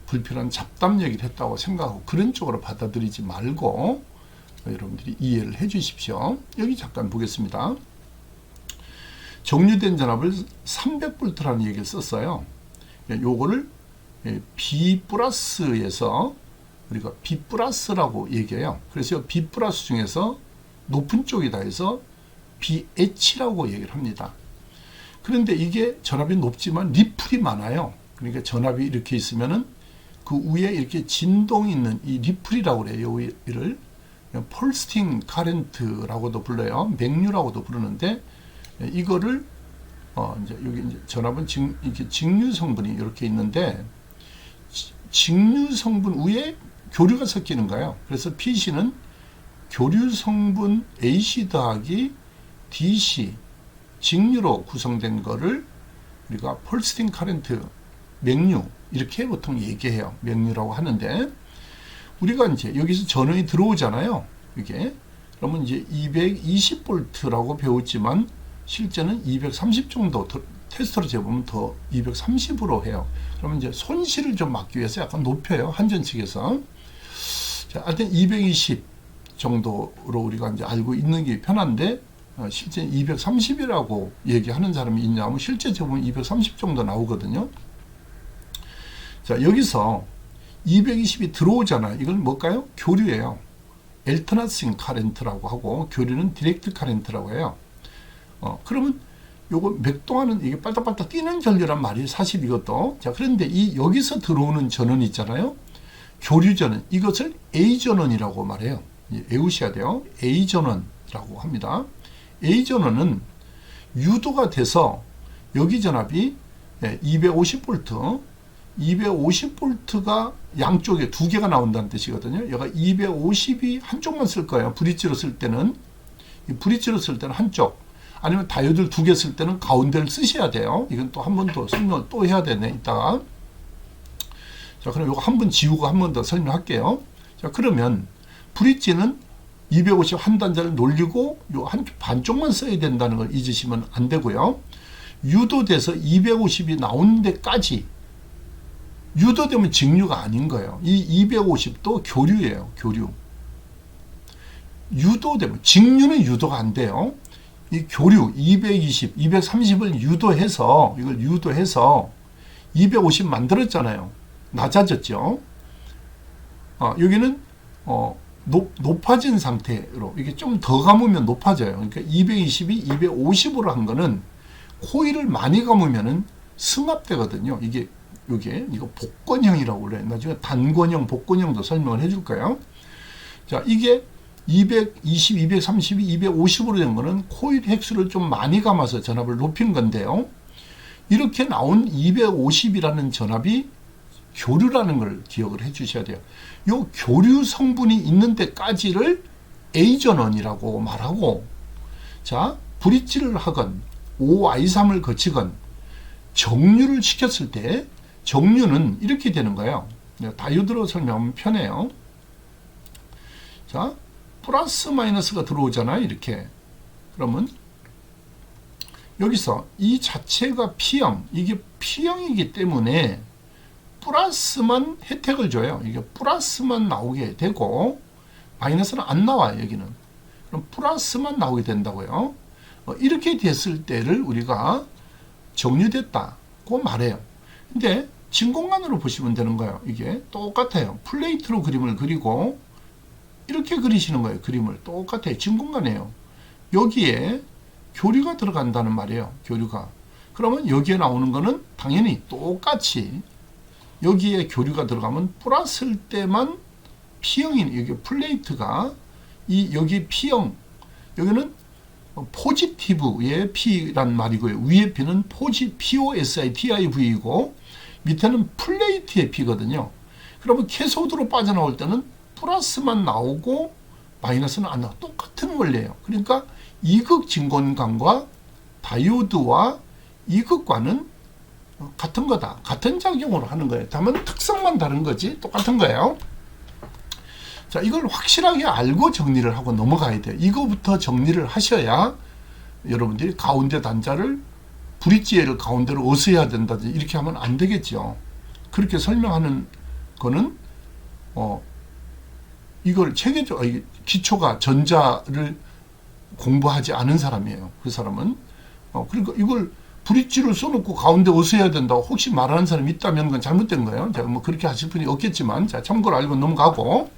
불필요한 잡담 얘기를 했다고 생각하고 그런 쪽으로 받아들이지 말고 여러분들이 이해를 해 주십시오. 여기 잠깐 보겠습니다. 정류된 전압을 300V라는 얘기를 썼어요. 요거를 B 플러스에서 우리가 B 플러스라고 얘기해요. 그래서 B 플러스 중에서 높은 쪽이다 해서 BH라고 얘기를 합니다. 그런데 이게 전압이 높지만 리플이 많아요. 그러니까 전압이 이렇게 있으면은 그 위에 이렇게 진동이 있는 이 리플이라고 그래요. 이를 폴스팅 카렌트라고도 불러요. 맥류라고도 부르는데, 이거를 이제 여기 이제 전압은 이렇게 직류 성분이 이렇게 있는데 직류 성분 위에 교류가 섞이는 거예요. 그래서 PC는 교류 성분 AC 더하기 DC 직류로 구성된 거를 우리가 폴스팅 카렌트 맥류 이렇게 보통 얘기해요. 맥류라고 하는데 우리가 이제 여기서 전원이 들어오잖아요. 이게 그러면 이제 220V라고 배웠지만 실제는 230 정도 테스트로 재보면 더 230으로 해요. 그러면 이제 손실을 좀 막기 위해서 약간 높여요. 한전 측에서. 자, 하여튼 220 정도로 우리가 이제 알고 있는 게 편한데 실제 230이라고 얘기하는 사람이 있냐면 실제 재보면 230 정도 나오거든요. 자, 여기서 220이 들어오잖아요. 이건 뭘까요? 교류예요. 엘터너싱 카렌트라고 하고 교류는 디렉트 카렌트라고 해요. 그러면 요거 맥동하는 이게 빨딱빨딱 뛰는 전류란 말이 사실 이것도. 자, 그런데 이 여기서 들어오는 전원 있잖아요. 교류 전원. 이것을 A 전원이라고 말해요. 외우셔야 돼요. A 전원이라고 합니다. A 전원은 유도가 돼서 여기 전압이 250V 250V가 양쪽에 두 개가 나온다는 뜻이거든요. 여기가 250이 한쪽만 쓸 거예요. 브릿지로 쓸 때는. 브릿지로 쓸 때는 한쪽. 아니면 다이오드를 두 개 쓸 때는 가운데를 쓰셔야 돼요. 이건 또 한 번 더 설명을 또 해야 되네, 이따가. 자, 그럼 이거 한 번 지우고 한 번 더 설명할게요. 자, 그러면 브릿지는 250 한 단자를 놀리고 요 한 반쪽만 써야 된다는 걸 잊으시면 안 되고요. 유도돼서 250이 나온 데까지 유도되면 직류가 아닌 거예요. 이 250도 교류예요. 교류. 유도되면 직류는 유도가 안 돼요. 이 교류 220, 230을 유도해서 이걸 유도해서 250 만들었잖아요. 낮아졌죠. 여기는 높아진 상태로 이게 좀 더 감으면 높아져요. 그러니까 220이 250으로 한 거는 코일을 많이 감으면은 승합되거든요. 이거 복권형이라고 그래. 나중에 단권형, 복권형도 설명을 해줄 거예요. 자, 이게 220, 232, 250으로 된 거는 코일 획수를 좀 많이 감아서 전압을 높인 건데요. 이렇게 나온 250이라는 전압이 교류라는 걸 기억을 해 주셔야 돼요. 요 교류 성분이 있는 데까지를 A 전원이라고 말하고, 자, 브릿지를 하건 OI3을 거치건 정류를 시켰을 때 정류는 이렇게 되는 거예요. 다이오드로 설명하면 편해요. 자, 플러스 마이너스가 들어오잖아요. 이렇게. 그러면 여기서 이 자체가 P형, 이게 P형이기 때문에 플러스만 혜택을 줘요. 이게 플러스만 나오게 되고 마이너스는 안 나와요. 여기는. 그럼 플러스만 나오게 된다고요. 이렇게 됐을 때를 우리가 정류됐다고 말해요. 근데 진공관으로 보시면 되는 거예요. 이게 똑같아요. 플레이트로 그림을 그리고 이렇게 그리시는 거예요. 그림을 똑같아요. 진공관이에요. 여기에 교류가 들어간다는 말이에요. 교류가. 그러면 여기에 나오는 거는 당연히 똑같이 여기에 교류가 들어가면 플러스일 때만 P형인 여기 플레이트가 여기 P형 여기는 포지티브의 P란 말이고요. 위에 P는 POSITIV이고 밑에는 플레이트의 P거든요. 그러면 캐소드로 빠져나올 때는 플러스만 나오고 마이너스는 안 나와. 똑같은 원리예요. 그러니까 이극 진공관과 다이오드와 이극관은 같은 거다. 같은 작용으로 하는 거예요. 다만 특성만 다른 거지 똑같은 거예요. 자, 이걸 확실하게 알고 정리를 하고 넘어가야 돼요. 이거부터 정리를 하셔야 여러분들이 가운데 단자를 브릿지를 가운데로 어서야 된다든지 이렇게 하면 안 되겠죠. 그렇게 설명하는 거는 이걸 체계적 기초가 전자를 공부하지 않은 사람이에요. 그 사람은 그러니까 이걸 브릿지를 써놓고 가운데 어서야 된다고 혹시 말하는 사람이 있다면 그건 잘못된 거예요. 자, 뭐 그렇게 하실 분이 없겠지만 자, 참고로 알고 넘어가고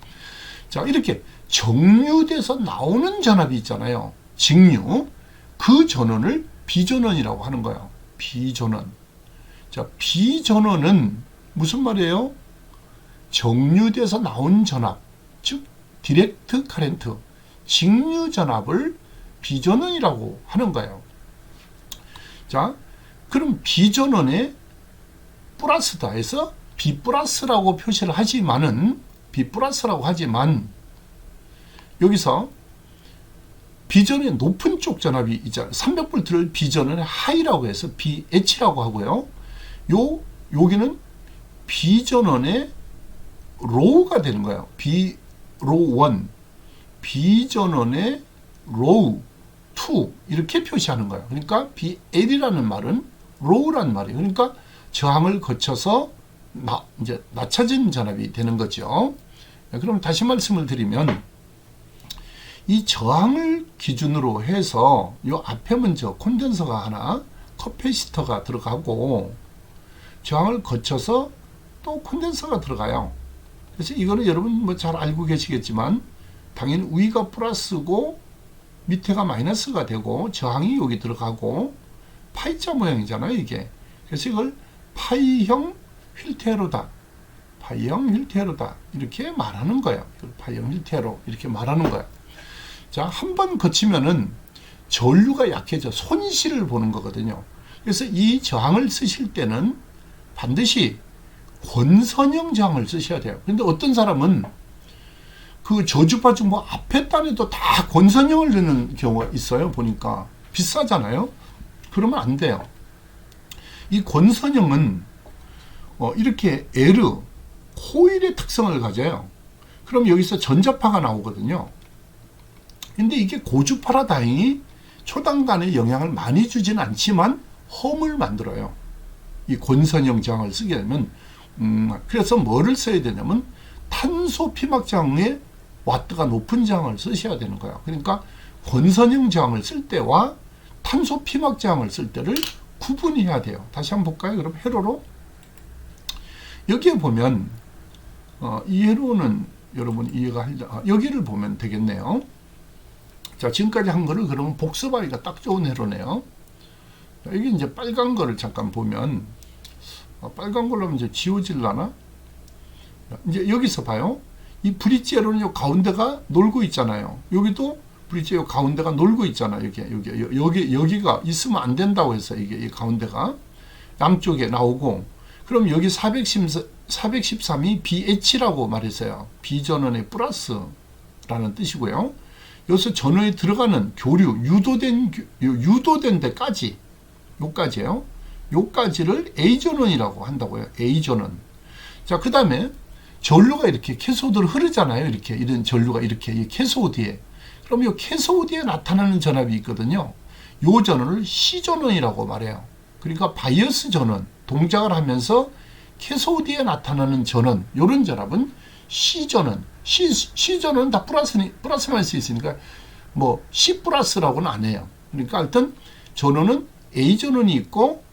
자, 이렇게 정류돼서 나오는 전압이 있잖아요. 직류. 그 전원을 비전원이라고 하는 거예요. 비전원. 자, 비전원은 무슨 말이에요? 정류돼서 나온 전압, 즉 디렉트 카렌트, 직류 전압을 비전원이라고 하는 거예요. 자, 그럼 비전원에 플러스다 해서 B 플러스라고 표시를 하지만은 B 플러스라고 하지만 여기서 비전의 높은 쪽 전압이 있잖아요. 300V를 비전원의 하이라고 해서 BH라고 하고요. 여기는 비전원의 로우가 되는 거예요. B로우 1, 비전원의 로우 2 이렇게 표시하는 거예요. 그러니까 BL이라는 말은 로우라는 말이에요. 그러니까 저항을 거쳐서 이제 낮춰진 전압이 되는 거죠. 그럼 다시 말씀을 드리면 이 저항을 기준으로 해서 이 앞에 먼저 콘덴서가 하나, 커패시터가 들어가고 저항을 거쳐서 또 콘덴서가 들어가요. 그래서 이거는 여러분 뭐 잘 알고 계시겠지만 당연히 위가 플러스고 밑에가 마이너스가 되고 저항이 여기 들어가고 파이자 모양이잖아요, 이게. 그래서 이걸 파이형 휠테로다. 파이형 휠테로다. 이렇게 말하는 거예요. 이걸 파이형 휠테로 이렇게 말하는 거예요. 자, 한 번 거치면은 전류가 약해져 손실을 보는 거거든요. 그래서 이 저항을 쓰실 때는 반드시 권선형 저항을 쓰셔야 돼요. 근데 어떤 사람은 그 저주파 뭐 앞에 단에도 다 권선형을 넣는 경우가 있어요. 보니까 비싸잖아요. 그러면 안 돼요. 이 권선형은 이렇게 L 코일의 특성을 가져요. 그럼 여기서 전자파가 나오거든요. 근데 이게 고주파라 다행히 초당간에 영향을 많이 주지는 않지만 험을 만들어요. 이 권선형 저항을 쓰게 되면 그래서 뭐를 써야 되냐면 탄소 피막저항의 와트가 높은 저항을 쓰셔야 되는 거예요. 그러니까 권선형 저항을 쓸 때와 탄소 피막저항을 쓸 때를 구분해야 돼요. 다시 한번 볼까요? 그럼 회로로 여기에 보면 이 회로는 여러분 이해가 여기를 보면 되겠네요. 자, 지금까지 한 거를 그러면 복습하기가 딱 좋은 회로네요. 자, 여기 이제 빨간 거를 잠깐 보면 빨간 걸로 하면 이제 지워질라나? 이제 여기서 봐요. 이 브릿지 회로는 요 가운데가 놀고 있잖아요. 여기도 브릿지 요 가운데가 놀고 있잖아요. 여기가 있으면 안 된다고 해서 이게 이 가운데가 양쪽에 나오고, 그럼 여기 413이 BH라고 말했어요. 비전원의 플러스라는 뜻이고요. 여기서 전원이 들어가는 교류, 유도된 데까지, 요까지요. 요까지를 A전원이라고 한다고요. A전원. 자, 그 다음에 전류가 이렇게 캐소드로 흐르잖아요. 이런 전류가 이렇게 이 캐소드에. 그럼 이 캐소드에 나타나는 전압이 있거든요. 요 전원을 C전원이라고 말해요. 그러니까 바이어스 전원, 동작을 하면서 캐소드에 나타나는 전원, 요런 전압은 C전원. C전원은 다 플러스만 수 있으니까 뭐 C 플러스라고는 안 해요. 그러니까 하여튼 전원은 A전원이 있고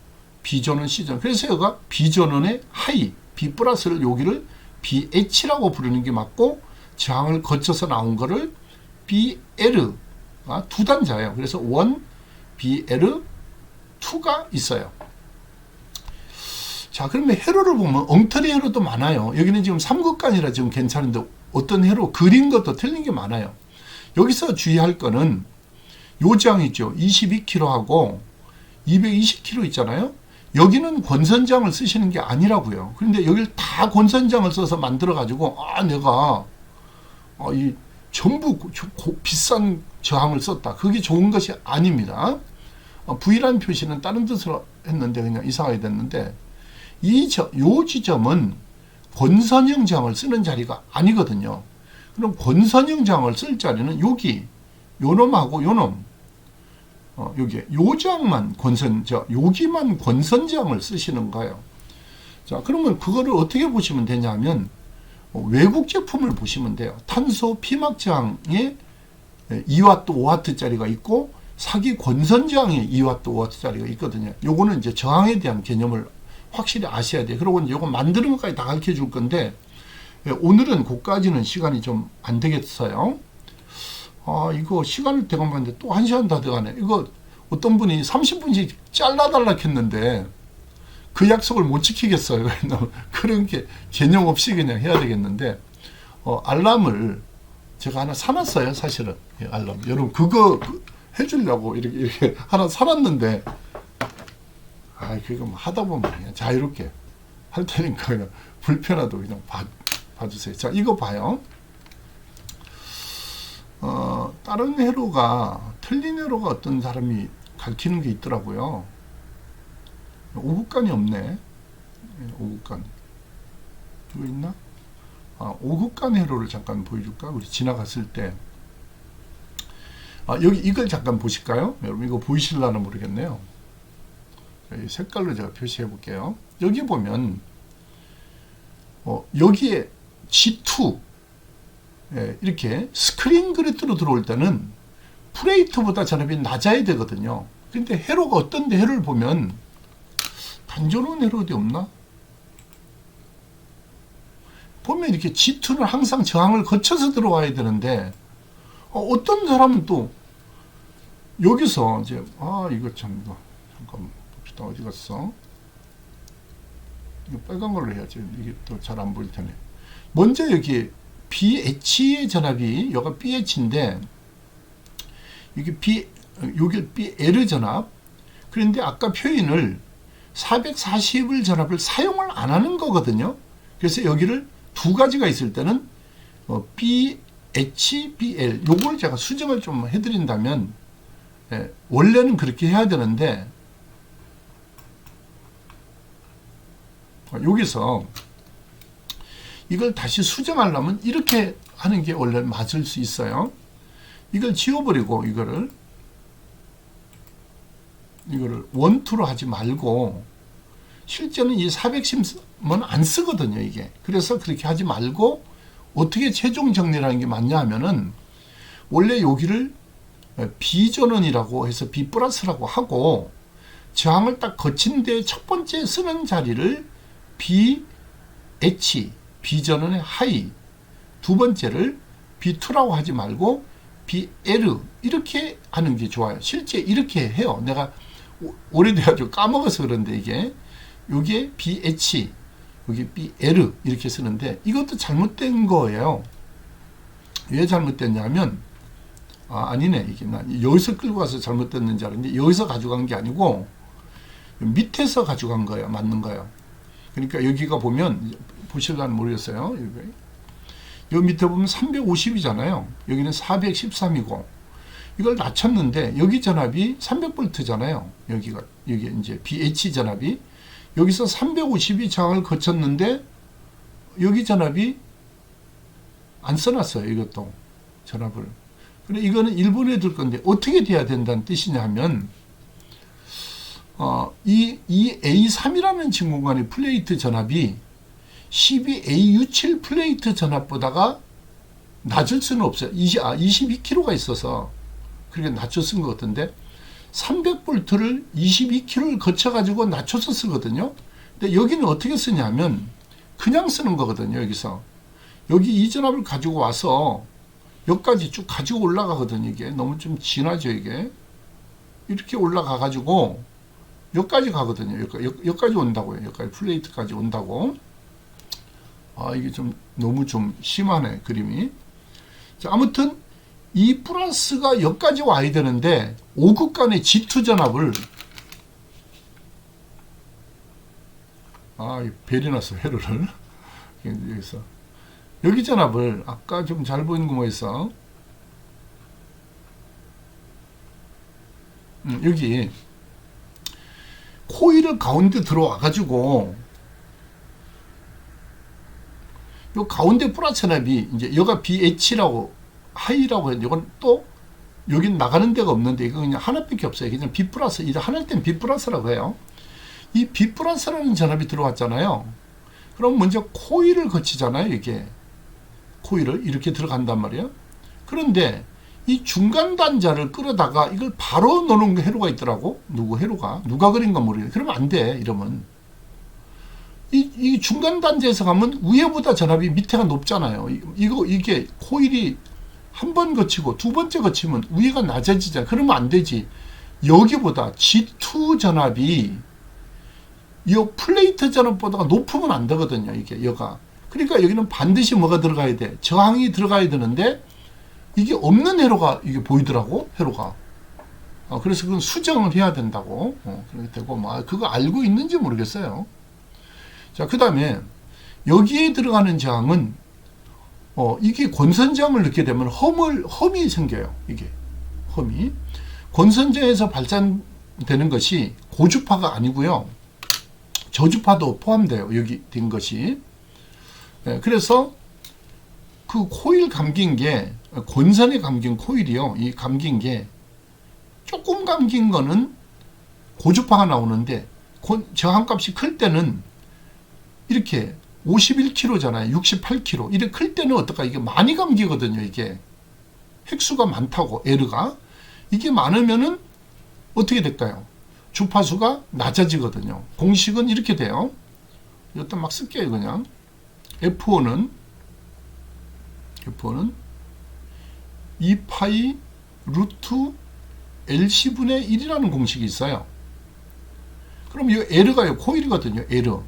B전원, C전원. 그래서 여기가 B전원의 하이, B 플러스를 여기를 BH라고 부르는 게 맞고, 저항을 거쳐서 나온 거를 BL가 두 단자예요. 그래서 1, BL, 2가 있어요. 자, 그러면 회로를 보면 엉터리 회로도 많아요. 여기는 지금 3극간이라 지금 괜찮은데 어떤 회로 그린 것도 틀린 게 많아요. 여기서 주의할 거는 요 저항 있죠. 22kH하고 220kH 있잖아요. 여기는 권선장을 쓰시는 게 아니라고요. 그런데 여기를 다 권선장을 써서 만들어가지고 내가 이 전부 비싼 저항을 썼다. 그게 좋은 것이 아닙니다. V라는 표시는 다른 뜻으로 했는데 그냥 이상하게 됐는데, 요 지점은 권선형 저항을 쓰는 자리가 아니거든요. 그럼 권선형 저항을 쓸 자리는 여기, 요놈하고 요놈, 요 저항만 여기만 권선 저항을 쓰시는 거예요. 자, 그러면 그거를 어떻게 보시면 되냐면 외국 제품을 보시면 돼요. 탄소 피막 저항에 2W, 5W짜리가 있고 사기 권선 저항에 2W, 5W짜리가 있거든요. 요거는 이제 저항에 대한 개념을 확실히 아셔야 돼요. 그리고 요거 만드는 것까지 다 가르쳐 줄 건데 오늘은 그까지는 시간이 좀 안 되겠어요. 이거 시간을 대고 봤는데 또 1시간 다 돼가네. 이거 어떤 분이 30분씩 잘라달라 했는데 그 약속을 못 지키겠어요. 그런 게 개념 없이 그냥 해야 되겠는데, 알람을 제가 하나 사놨어요. 사실은 알람. 여러분 그거 해주려고 이렇게 하나 사놨는데 그거 뭐 하다 보면 그냥 자유롭게 할 테니까 그냥 불편하도 그냥 봐주세요. 자, 이거 봐요. 다른 회로가, 틀린 회로가 어떤 사람이 가르치는 게 있더라고요. 오국간이 없네. 오국간. 이거 있나? 오국간 회로를 잠깐 보여줄까? 우리 지나갔을 때. 여기 이걸 잠깐 보실까요? 여러분 이거 보이실라나 모르겠네요. 이 색깔로 제가 표시해 볼게요. 여기 보면 여기에 G2 이렇게 스크린 그리드로 들어올 때는 프레이트보다 전압이 낮아야 되거든요. 근데 회로가 어떤데, 회로를 보면 단조로운 회로 어디 없나? 보면 이렇게 G2는 항상 저항을 거쳐서 들어와야 되는데 어떤 사람은 또 여기서 이제 이거 참 이거 잠깐 봅시다. 어디 갔어? 이거 빨간 걸로 해야지. 이게 또 잘 안 보일 테네. 먼저 여기 BH의 전압이 여기가 BH인데 여기 BL 전압. 그런데 아까 표현을 440을 전압을 사용을 안 하는 거거든요. 그래서 여기를 두 가지가 있을 때는 BH, BL 요걸 제가 수정을 좀 해드린다면 원래는 그렇게 해야 되는데 여기서 이걸 다시 수정하려면 이렇게 하는 게 원래 맞을 수 있어요. 이걸 지워버리고 이거를 원투로 하지 말고, 실제는 이 410은 안 쓰거든요, 이게. 그래서 그렇게 하지 말고 어떻게 최종 정리라는 게 맞냐 하면은 원래 여기를 B전원이라고 해서 B 플러스라고 하고 저항을 딱 거친 데 첫 번째 쓰는 자리를 BH, B전원의 하이, 두 번째를 B2라고 하지 말고 BL 이렇게 하는 게 좋아요. 실제 이렇게 해요. 내가 오래돼가지고 까먹어서 그런데 여기에 BH, 여기 BL 이렇게 쓰는데 이것도 잘못된 거예요. 왜 잘못됐냐면 아니네, 이게 나 여기서 끌고 가서 잘못됐는 줄 알았는데 여기서 가져간 게 아니고 밑에서 가져간 거예요. 맞는 거예요. 그러니까 여기가 보면 보실라는 모르겠어요. 여기 밑에 보면 350이잖아요. 여기는 413이고 이걸 낮췄는데 여기 전압이 300V잖아요. 여기 이제 BH 전압이 여기서 350이 저항을 거쳤는데 여기 전압이 안 써놨어요. 이것도 전압을. 근데 이거는 일본에 둘 건데 어떻게 돼야 된다는 뜻이냐 하면 이 A3이라는 진공관의 플레이트 전압이 12AU7 플레이트 전압보다가 낮을 수는 없어요. 22kg가 있어서 그렇게 낮춰 쓴 것 같은데 300V를 22kg를 거쳐가지고 낮춰서 쓰거든요. 근데 여기는 어떻게 쓰냐면 그냥 쓰는 거거든요. 여기서 여기 이 전압을 가지고 와서 여기까지 쭉 가지고 올라가거든요. 이게 너무 좀 진하죠. 이게 이렇게 올라가 가지고 여기까지 가거든요. 여기까지 온다고요. 여기까지 플레이트까지 온다고. 이게 좀 너무 좀 심하네, 그림이. 자, 아무튼 이 플러스가 여기까지 와야 되는데 5급 간의 G2 전압을 벨이 났어, 회로를. 여기서 여기 전압을 아까 좀 잘 보이는 거 뭐 있어? 여기 코일을 가운데 들어와 가지고 요 가운데 플러스 전압이 이제 여기가 BH라고 하이라고 했는데 이건 또 여긴 나가는 데가 없는데 이거 그냥 하나밖에 없어요. 그냥 B 플러스, 이제 하나일 땐 B 플러스라고 해요. 이 B 플러스라는 전압이 들어왔잖아요. 그럼 먼저 코일을 거치잖아요. 이게 코일을 이렇게 들어간단 말이에요. 그런데 이 중간 단자를 끌어다가 이걸 바로 넣는 회로가 있더라고. 누가 그린 건 모르겠어요. 그러면 안 돼. 이러면 이 중간 단자에서 가면 위에보다 전압이 밑에가 높잖아요. 이게 코일이 한 번 거치고 두 번째 거치면 위에가 낮아지잖아. 그러면 안 되지. 여기보다 G2 전압이 이 플레이트 전압보다 높으면 안 되거든요. 여가. 그러니까 여기는 반드시 뭐가 들어가야 돼? 저항이 들어가야 되는데 이게 없는 회로가 이게 보이더라고. 회로가. 그래서 그건 수정을 해야 된다고 그렇게 되고 그거 알고 있는지 모르겠어요. 자, 그 다음에 여기에 들어가는 저항은 이게 권선저항을 넣게 되면 험이 생겨요. 이게 험이 권선저항에서 발산되는 것이 고주파가 아니고요, 저주파도 포함돼요. 여기 된 것이. 그래서 그 코일 감긴 게, 권선에 감긴 코일이요, 이 감긴 게 조금 감긴 거는 고주파가 나오는데 저항값이 클 때는 이렇게 51kg잖아요. 68kg. 이렇게 클 때는 어떨까? 이게 많이 감기거든요. 이게 획수가 많다고, L가. 이게 많으면은 어떻게 될까요? 주파수가 낮아지거든요. 공식은 이렇게 돼요. 이것도 막 쓸게요. 그냥 F1은 2파이 루트 LC분의 1이라는 공식이 있어요. 그럼 이 L가요, 코일이거든요. L.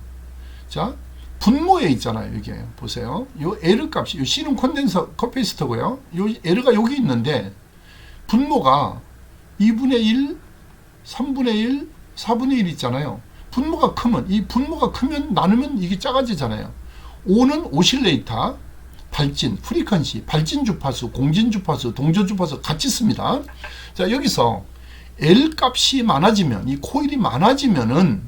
자, 분모에 있잖아요. 이게 보세요. 이 L 값이, 이 C는 콘덴서 커패시터고요. 이 L가 여기 있는데 분모가 2분의 1, 3분의 1, 4분의 1 있잖아요. 분모가 크면 나누면 이게 작아지잖아요. O는 오실레이터, 발진, 프리퀀시, 발진 주파수, 공진 주파수, 동조 주파수 같이 씁니다. 자, 여기서 L 값이 많아지면, 이 코일이 많아지면은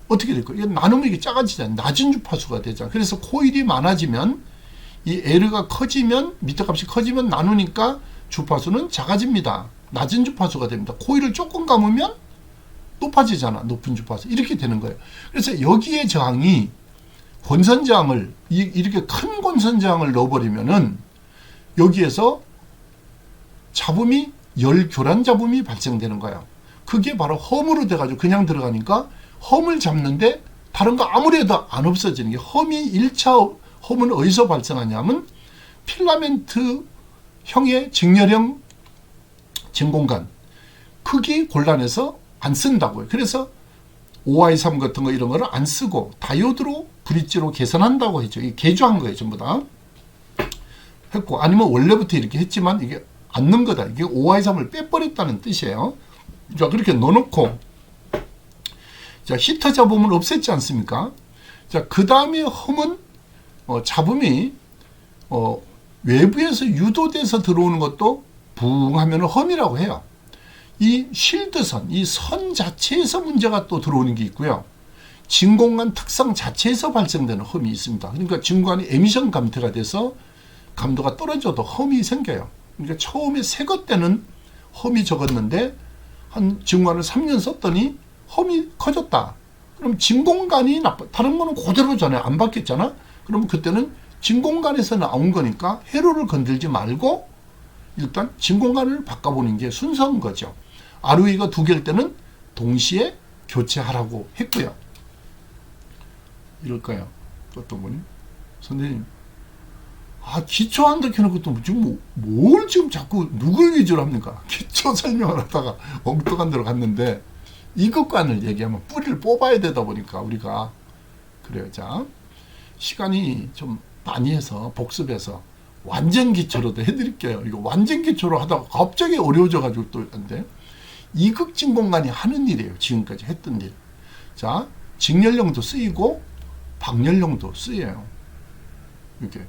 어떻게 될까요? 이게 나누면 이게 작아지잖아요. 낮은 주파수가 되잖아요. 그래서 코일이 많아지면, 이 L가 커지면, 미터 값이 커지면 나누니까 주파수는 작아집니다. 낮은 주파수가 됩니다. 코일을 조금 감으면 높아지잖아. 높은 주파수. 이렇게 되는 거예요. 그래서 여기에 저항이 권선저항을, 이렇게 큰 권선저항을 넣어버리면은 여기에서 잡음이, 열교란 잡음이 발생되는 거예요. 그게 바로 험으로 돼가지고 그냥 들어가니까 험을 잡는데 다른 거 아무리 해도 안 없어지는 게, 험이 1차 험은 어디서 발생하냐면 필라멘트 형의 직렬형 진공관 크기 곤란해서 안 쓴다고요. 그래서 OI3 같은 거 이런 거를 안 쓰고 다이오드로 브릿지로 개선한다고 했죠. 이게 개조한 거예요. 전부 다 했고, 아니면 원래부터 이렇게 했지만 이게 안 넣은 거다. 이게 OI3을 빼버렸다는 뜻이에요. 자, 그렇게 넣어놓고, 자, 히터 잡음을 없앴지 않습니까? 자, 그 다음에 험은 잡음이 외부에서 유도돼서 들어오는 것도 붕 하면 험이라고 해요. 이 쉴드선, 이 선 자체에서 문제가 또 들어오는 게 있고요. 진공관 특성 자체에서 발생되는 험이 있습니다. 그러니까 진공관이 에미션 감퇴가 돼서 감도가 떨어져도 험이 생겨요. 그러니까 처음에 새 것 때는 험이 적었는데 한 진공관을 3년 썼더니 험이 커졌다. 그럼 진공관이 다른 거는 그대로잖아요. 안 바뀌었잖아. 그러면 그때는 진공관에서 나온 거니까 회로를 건들지 말고 일단 진공관을 바꿔보는 게 순서인 거죠. ROE가 2개일 때는 동시에 교체하라고 했고요. 이럴까요? 어떤 분이? 선생님, 기초한다 켜놓고 또 지금 뭘 지금 자꾸 누굴 위주로 합니까? 기초 설명을 하다가 엉뚱한 데로 갔는데 이것관을 얘기하면 뿌리를 뽑아야 되다 보니까 우리가 그래요. 자, 시간이 좀 많이 해서 복습해서 완전 기초로도 해드릴게요. 이거 완전 기초로 하다가 갑자기 어려워져 가지고 또 한데, 이극진공관이 하는 일이에요. 지금까지 했던 일. 자, 직렬형도 쓰이고 방열형도 쓰여요. 이렇게.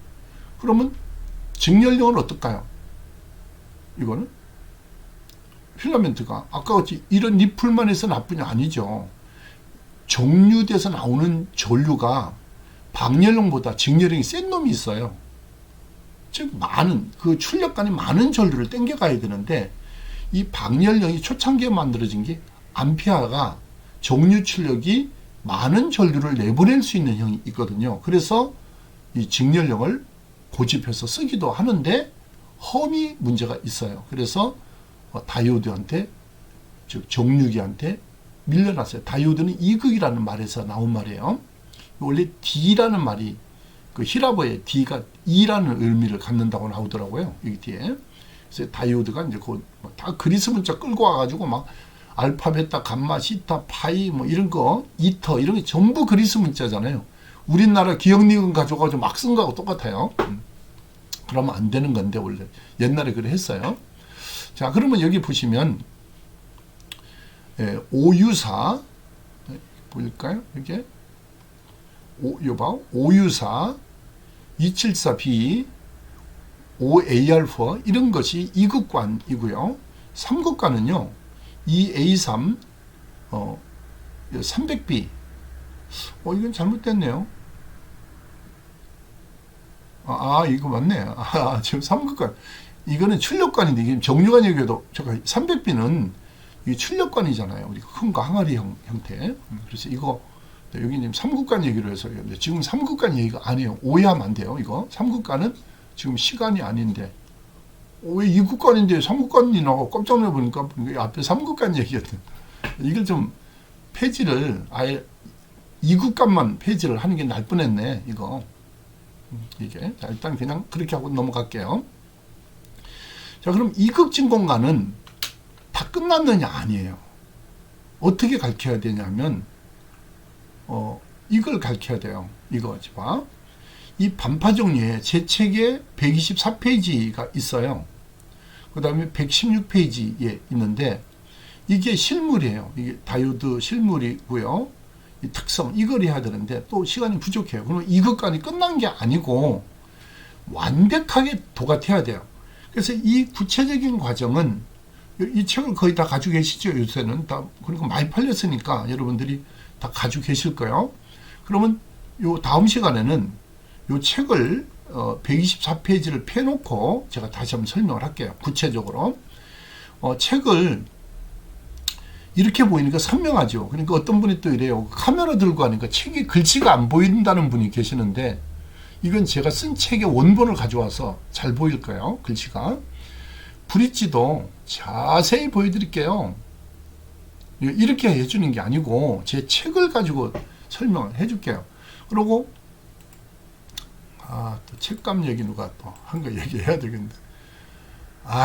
그러면 직렬형은 어떨까요? 이거는 필라멘트가 아까 같이 이런 니플만 해서 나쁘냐? 아니죠. 정류돼서 나오는 전류가 방열형보다 직렬형이 센 놈이 있어요. 즉 많은 그 출력간이 많은 전류를 땡겨 가야 되는데, 이 방열형이 초창기에 만들어진 게 암페아가 정류 출력이 많은 전류를 내보낼 수 있는 형이 있거든요. 그래서 이 직렬형을 고집해서 쓰기도 하는데 험이 문제가 있어요. 그래서 다이오드한테, 즉 정류기한테 밀려났어요. 다이오드는 이극이라는 말에서 나온 말이에요. 원래 D라는 말이 그 히라보의 D가 E라는 의미를 갖는다고 나오더라고요. 여기 뒤에. 그래서 다이오드가 이제 다 그리스 문자 끌고 와가지고 막 알파, 베타, 감마, 시타, 파이 뭐 이런 거, 이터 이런 게 전부 그리스 문자잖아요. 우리나라 기억니은 가져가지고 막 쓴 거하고 똑같아요. 그러면 안 되는 건데 원래 옛날에 그래 했어요. 자, 그러면 여기 보시면 5U4 보일까요? 이게 요봐 5U4 274B 5AR4 이런 것이 2극관이고요. 3극관은요 2A3 300B 이건 잘못됐네요. 이거 맞네. 지금 3극관 이거는 출력관인데 이게 정류관 얘기해도 300B는 이 출력관이잖아요. 우리 큰 거 항아리 형태. 그래서 이거 여기 지금 3극관 얘기를 해서 지금 3극관 얘기가 아니에요. 오해하면 안 돼요. 이거 3극관은 지금 시간이 아닌데 왜 2극관인데 3극관이 나오고 깜짝 놀라보니까 앞에 3극관 얘기였던 이걸 좀 페이지를 아예 2극관만 페이지를 하는 게 날 뻔했네. 이거 이게 자, 일단 그냥 그렇게 하고 넘어갈게요. 자, 그럼 2극 진공관은 다 끝났느냐? 아니에요. 어떻게 가르쳐야 되냐면 이걸 가르쳐야 돼요. 이거 봐. 이 반파 정리에 제 책에 124페이지가 있어요. 그 다음에 116페이지에 있는데 이게 실물이에요. 이게 다이오드 실물이고요. 이 특성 이걸 해야 되는데 또 시간이 부족해요. 그러면 이것까지 끝난 게 아니고 완벽하게 도같아야 돼요. 그래서 이 구체적인 과정은 이 책을 거의 다 가지고 계시죠. 요새는 다 그리고 많이 팔렸으니까 여러분들이 다 가지고 계실 거예요. 그러면 요 다음 시간에는 요 책을 124페이지를 펴놓고 제가 다시 한번 설명을 할게요. 구체적으로 책을 이렇게 보이니까 선명하죠. 그러니까 어떤 분이 또 이래요. 카메라 들고 하니까 책이 글씨가 안 보인다는 분이 계시는데 이건 제가 쓴 책의 원본을 가져와서 잘 보일 거예요. 글씨가. 브릿지도 자세히 보여드릴게요. 이렇게 해주는 게 아니고 제 책을 가지고 설명을 해줄게요. 그리고 또 책감 얘기 누가 또 한 거 얘기해야 되겠는데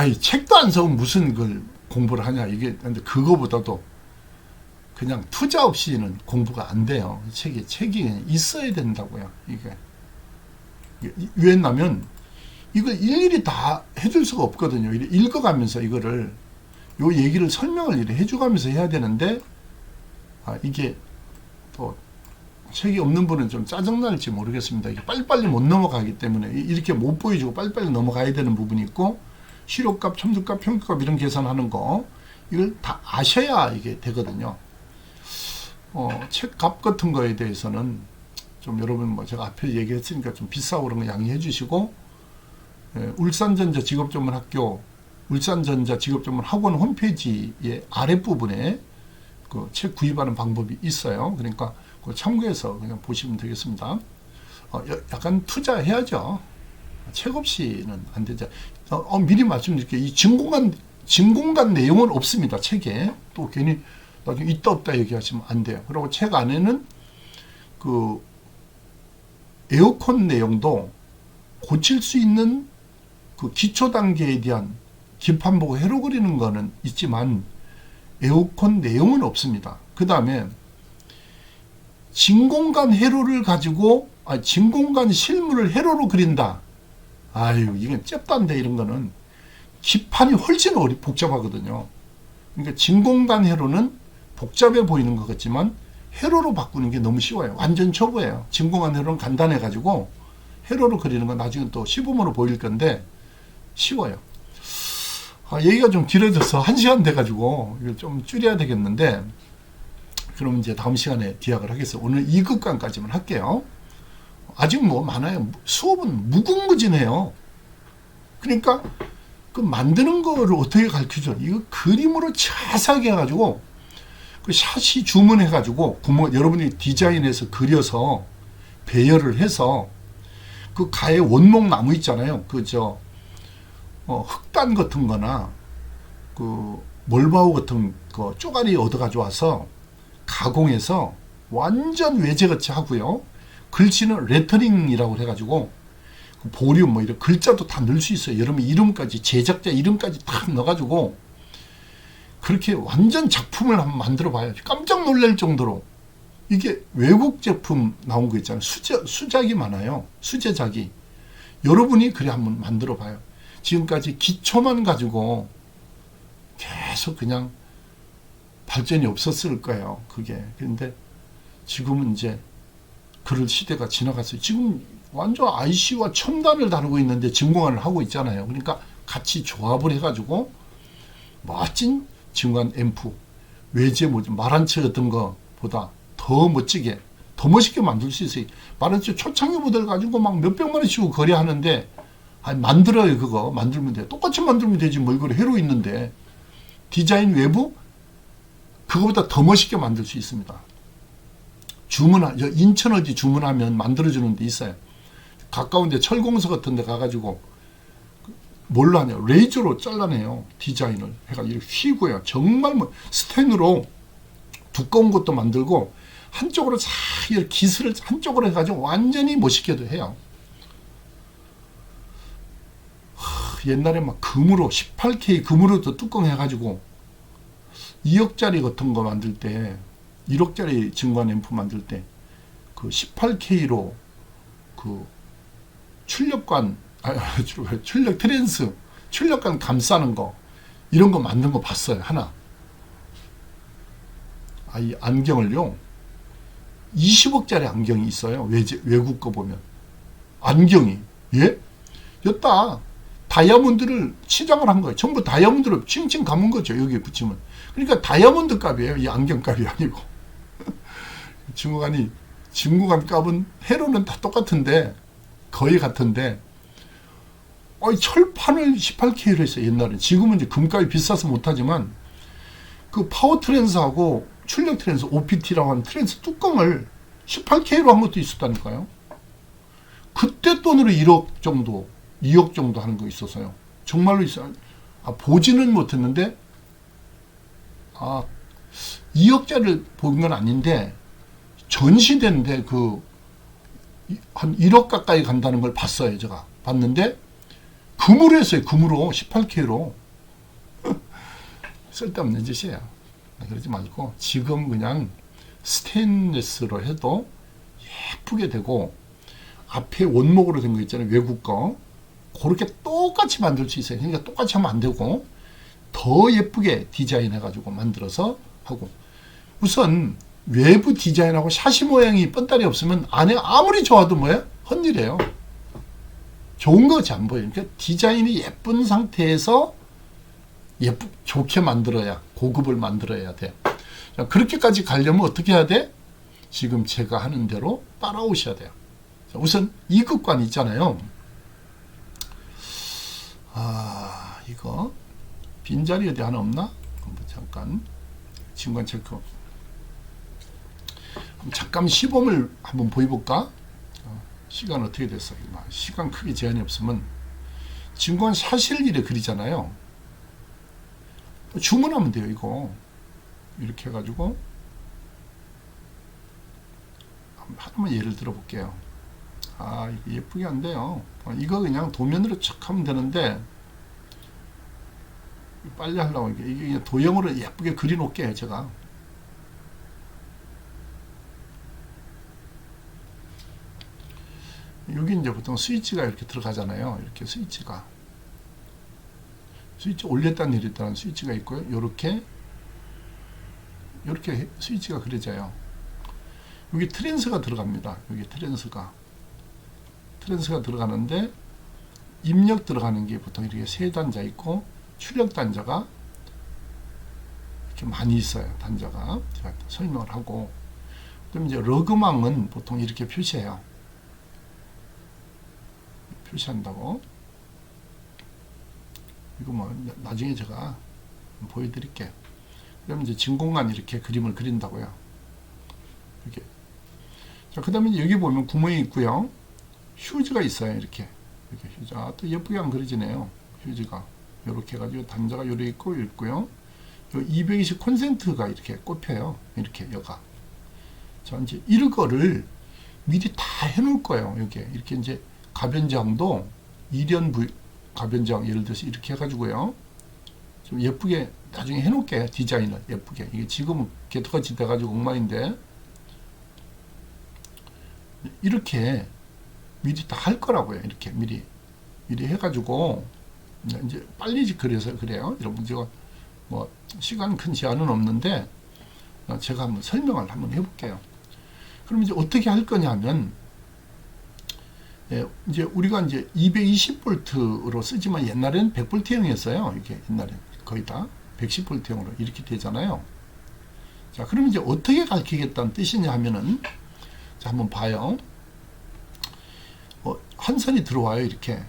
이 책도 안 사면 무슨 걸 공부를 하냐 이게 근데 그거보다도 그냥 투자 없이는 공부가 안 돼요. 책이 있어야 된다고요. 이게 왜냐면 이걸 일일이 다 해줄 수가 없거든요. 읽어가면서 이거를 요 얘기를 설명을 이렇게 해줘가면서 해야 되는데 이게 또 책이 없는 분은 좀 짜증날지 모르겠습니다. 이게 빨리빨리 못 넘어가기 때문에 이렇게 못 보여주고 빨리빨리 넘어가야 되는 부분이 있고 실효값, 첨수값, 평균값 이런 계산하는 거 이걸 다 아셔야 이게 되거든요. 책값 같은 거에 대해서는 좀 여러분 제가 앞에 얘기했으니까 좀 비싸고 그런 거 양해해 주시고 울산전자 직업전문학교 울산전자 직업전문학원 홈페이지의 아랫부분에 그 책 구입하는 방법이 있어요. 그러니까 그거 참고해서 그냥 보시면 되겠습니다. 약간 투자해야죠. 책 없이는 안 되죠. 미리 말씀드릴게요. 이 진공관 내용은 없습니다. 책에. 또 괜히 나중에 있다 없다 얘기하시면 안 돼요. 그리고 책 안에는 그 에어컨 내용도 고칠 수 있는 그 기초 단계에 대한 기판 보고 회로 그리는 거는 있지만 에어컨 내용은 없습니다. 그 다음에 진공관 회로를 가지고 진공관 실물을 회로로 그린다. 이건 잽단데 이런 거는 기판이 훨씬 복잡하거든요. 그러니까 진공관 회로는 복잡해 보이는 것 같지만 회로로 바꾸는 게 너무 쉬워요. 완전 초보예요. 진공관 회로는 간단해 가지고 회로로 그리는 건 나중에 또 시범으로 보일 건데 쉬워요. 얘기가 좀 길어져서 1시간 돼 가지고 이걸 좀 줄여야 되겠는데 그럼 이제 다음 시간에 기약을 하겠어요. 오늘 2극관까지만 할게요. 아직 많아요. 수업은 무궁무진해요. 그러니까 그 만드는 거를 어떻게 가르쳐줘? 이거 그림으로 자세하게 해가지고 그 샷이 주문해가지고 여러분이 디자인해서 그려서 배열을 해서 그 가에 원목 나무 있잖아요. 흑단 같은 거나 그 몰바우 같은 거 쪼가리 얻어 가져와서 가공해서 완전 외제같이 하고요. 글씨는 레터링이라고 해가지고 보륨 이런 글자도 다 넣을 수 있어요. 여러분 이름까지 제작자 이름까지 딱 넣어가지고 그렇게 완전 작품을 한번 만들어 봐요. 깜짝 놀랄 정도로 이게 외국 제품 나온 거 있잖아요. 수작이 많아요. 수제작이. 여러분이 그래 한번 만들어 봐요. 지금까지 기초만 가지고 계속 그냥 발전이 없었을 거예요. 그게. 그런데 지금은 이제 그럴 시대가 지나갔어요. 지금 완전 IC와 첨단을 다루고 있는데 증공환을 하고 있잖아요. 그러니까 같이 조합을 해가지고 멋진 증공환 앰프, 외제 말한채 같은 거보다 더 멋지게, 더 멋있게 만들 수 있어요. 말한채 초창기 모델 가지고 막 몇백만 원씩 주고 거래하는데, 아니, 만들어요. 그거 만들면 돼. 똑같이 만들면 되지 뭐. 이걸 해로 있는데 디자인 외부 그거보다 더 멋있게 만들 수 있습니다. 인천 어디 주문하면 만들어주는 데 있어요. 가까운데 철공소 같은 데 가가지고 뭘로 하냐, 레이저로 잘라내요. 디자인을 해가지고 휘고요. 정말 뭐 스텐으로 두꺼운 것도 만들고 한쪽으로 싹 기술을 한쪽으로 해가지고 완전히 멋있게도 해요. 옛날에 막 금으로 18K 금으로도 뚜껑 해가지고 2억짜리 같은 거 만들 때, 1억짜리 증관 앰프 만들 때 그 18K로 그 출력관, 출력 트랜스, 출력관 감싸는 거, 이런 거 만든 거 봤어요. 하나. 이 안경을요, 20억짜리 안경이 있어요. 외국 거 보면. 안경이. 예? 여따 다이아몬드를 치장을 한 거예요. 전부 다이아몬드로 칭칭 감은 거죠. 여기에 붙이면. 그러니까 다이아몬드 값이에요. 이 안경 값이 아니고. 진공관 값은 해로는 다 똑같은데, 거의 같은데, 철판을 18K로 했어요. 옛날에. 지금은 이제 금값이 비싸서 못하지만, 그 파워 트랜스하고 출력 트랜스, OPT라고 하는 트랜스 뚜껑을 18K로 한 것도 있었다니까요. 그때 돈으로 1억 정도, 2억 정도 하는 거 있었어요. 정말로 있어요. 보지는 못했는데, 2억짜리를 본 건 아닌데, 전시대인데, 한 1억 가까이 간다는 걸 봤어요. 제가 봤는데, 금으로 했어요. 금으로 18K로. 쓸데없는 짓이에요. 그러지 말고 지금 그냥 스테인리스로 해도 예쁘게 되고, 앞에 원목으로 된 거 있잖아요. 외국 거. 그렇게 똑같이 만들 수 있어요. 그러니까 똑같이 하면 안 되고 더 예쁘게 디자인해가지고 만들어서 하고, 우선 외부 디자인하고 샤시 모양이 뻔다리 없으면 안에 아무리 좋아도 뭐예요? 헛일이에요. 좋은 거지 안 보여요. 그러니까 디자인이 예쁜 상태에서 좋게 만들어야, 고급을 만들어야 돼. 자, 그렇게까지 가려면 어떻게 해야 돼? 지금 제가 하는 대로 따라오셔야 돼요. 자, 우선 2급관 있잖아요. 이거 빈자리 어디 하나 없나? 잠깐 진관 체크. 잠깐 시범을 한번 보여볼까? 시간 어떻게 됐어? 시간 크게 제한이 없으면 진관 사실 일에 그리잖아요. 주문하면 돼요. 이거 이렇게 해가지고 하나만 예를 들어 볼게요. 이거 예쁘게 안 돼요. 이거 그냥 도면으로 척 하면 되는데, 빨리 하려고 이게 도형으로 예쁘게 그려 놓을게요. 제가 여기 이제 보통 스위치가 이렇게 들어가잖아요. 이렇게 스위치 올렸다 내렸다는 스위치가 있고요. 이렇게 스위치가 그려져요. 여기 트랜스가 들어갑니다. 여기 트랜스가 들어가는데, 입력 들어가는 게 보통 이렇게 세 단자 있고, 출력 단자가 이렇게 많이 있어요. 단자가. 제가 설명을 하고, 그럼 이제 러그망은 보통 이렇게 표시해요. 표시한다고. 이거 뭐 나중에 제가 보여드릴게요. 그럼 이제 진공관 이렇게 그림을 그린다고요. 이렇게. 자, 그 다음에 여기 보면 구멍이 있고요. 휴즈가 있어요. 이렇게 휴즈. 또 예쁘게 안 그려지네요. 휴즈가 이렇게 해가지고 단자가 요래 있고요. 220 콘센트가 이렇게 꼽혀요. 이렇게 여가. 자, 이제 이거를 미리 다 해놓을 거예요. 여기에 이렇게 이제 가변저항도 2련 가변저항 예를 들어서 이렇게 해가지고요. 좀 예쁘게 나중에 해놓을게요. 디자인을 예쁘게. 이게 지금은 개토같이 돼가지고 엉망인데, 이렇게 미리 다 할 거라고요. 이렇게 미리 해가지고 이제 빨리 그래서 그래요. 여러분, 제가 뭐 시간 큰 제한은 없는데, 제가 한번 설명을 한번 해볼게요. 그럼 이제 어떻게 할 거냐 하면, 이제 우리가 이제 220V로 쓰지만 옛날에는 100V형이었어요. 이게 옛날에 거의 다 110V형으로 이렇게 되잖아요. 자, 그럼 이제 어떻게 가르치겠다는 뜻이냐 하면은, 자, 한번 봐요. 한 선이 들어와요. 이렇게.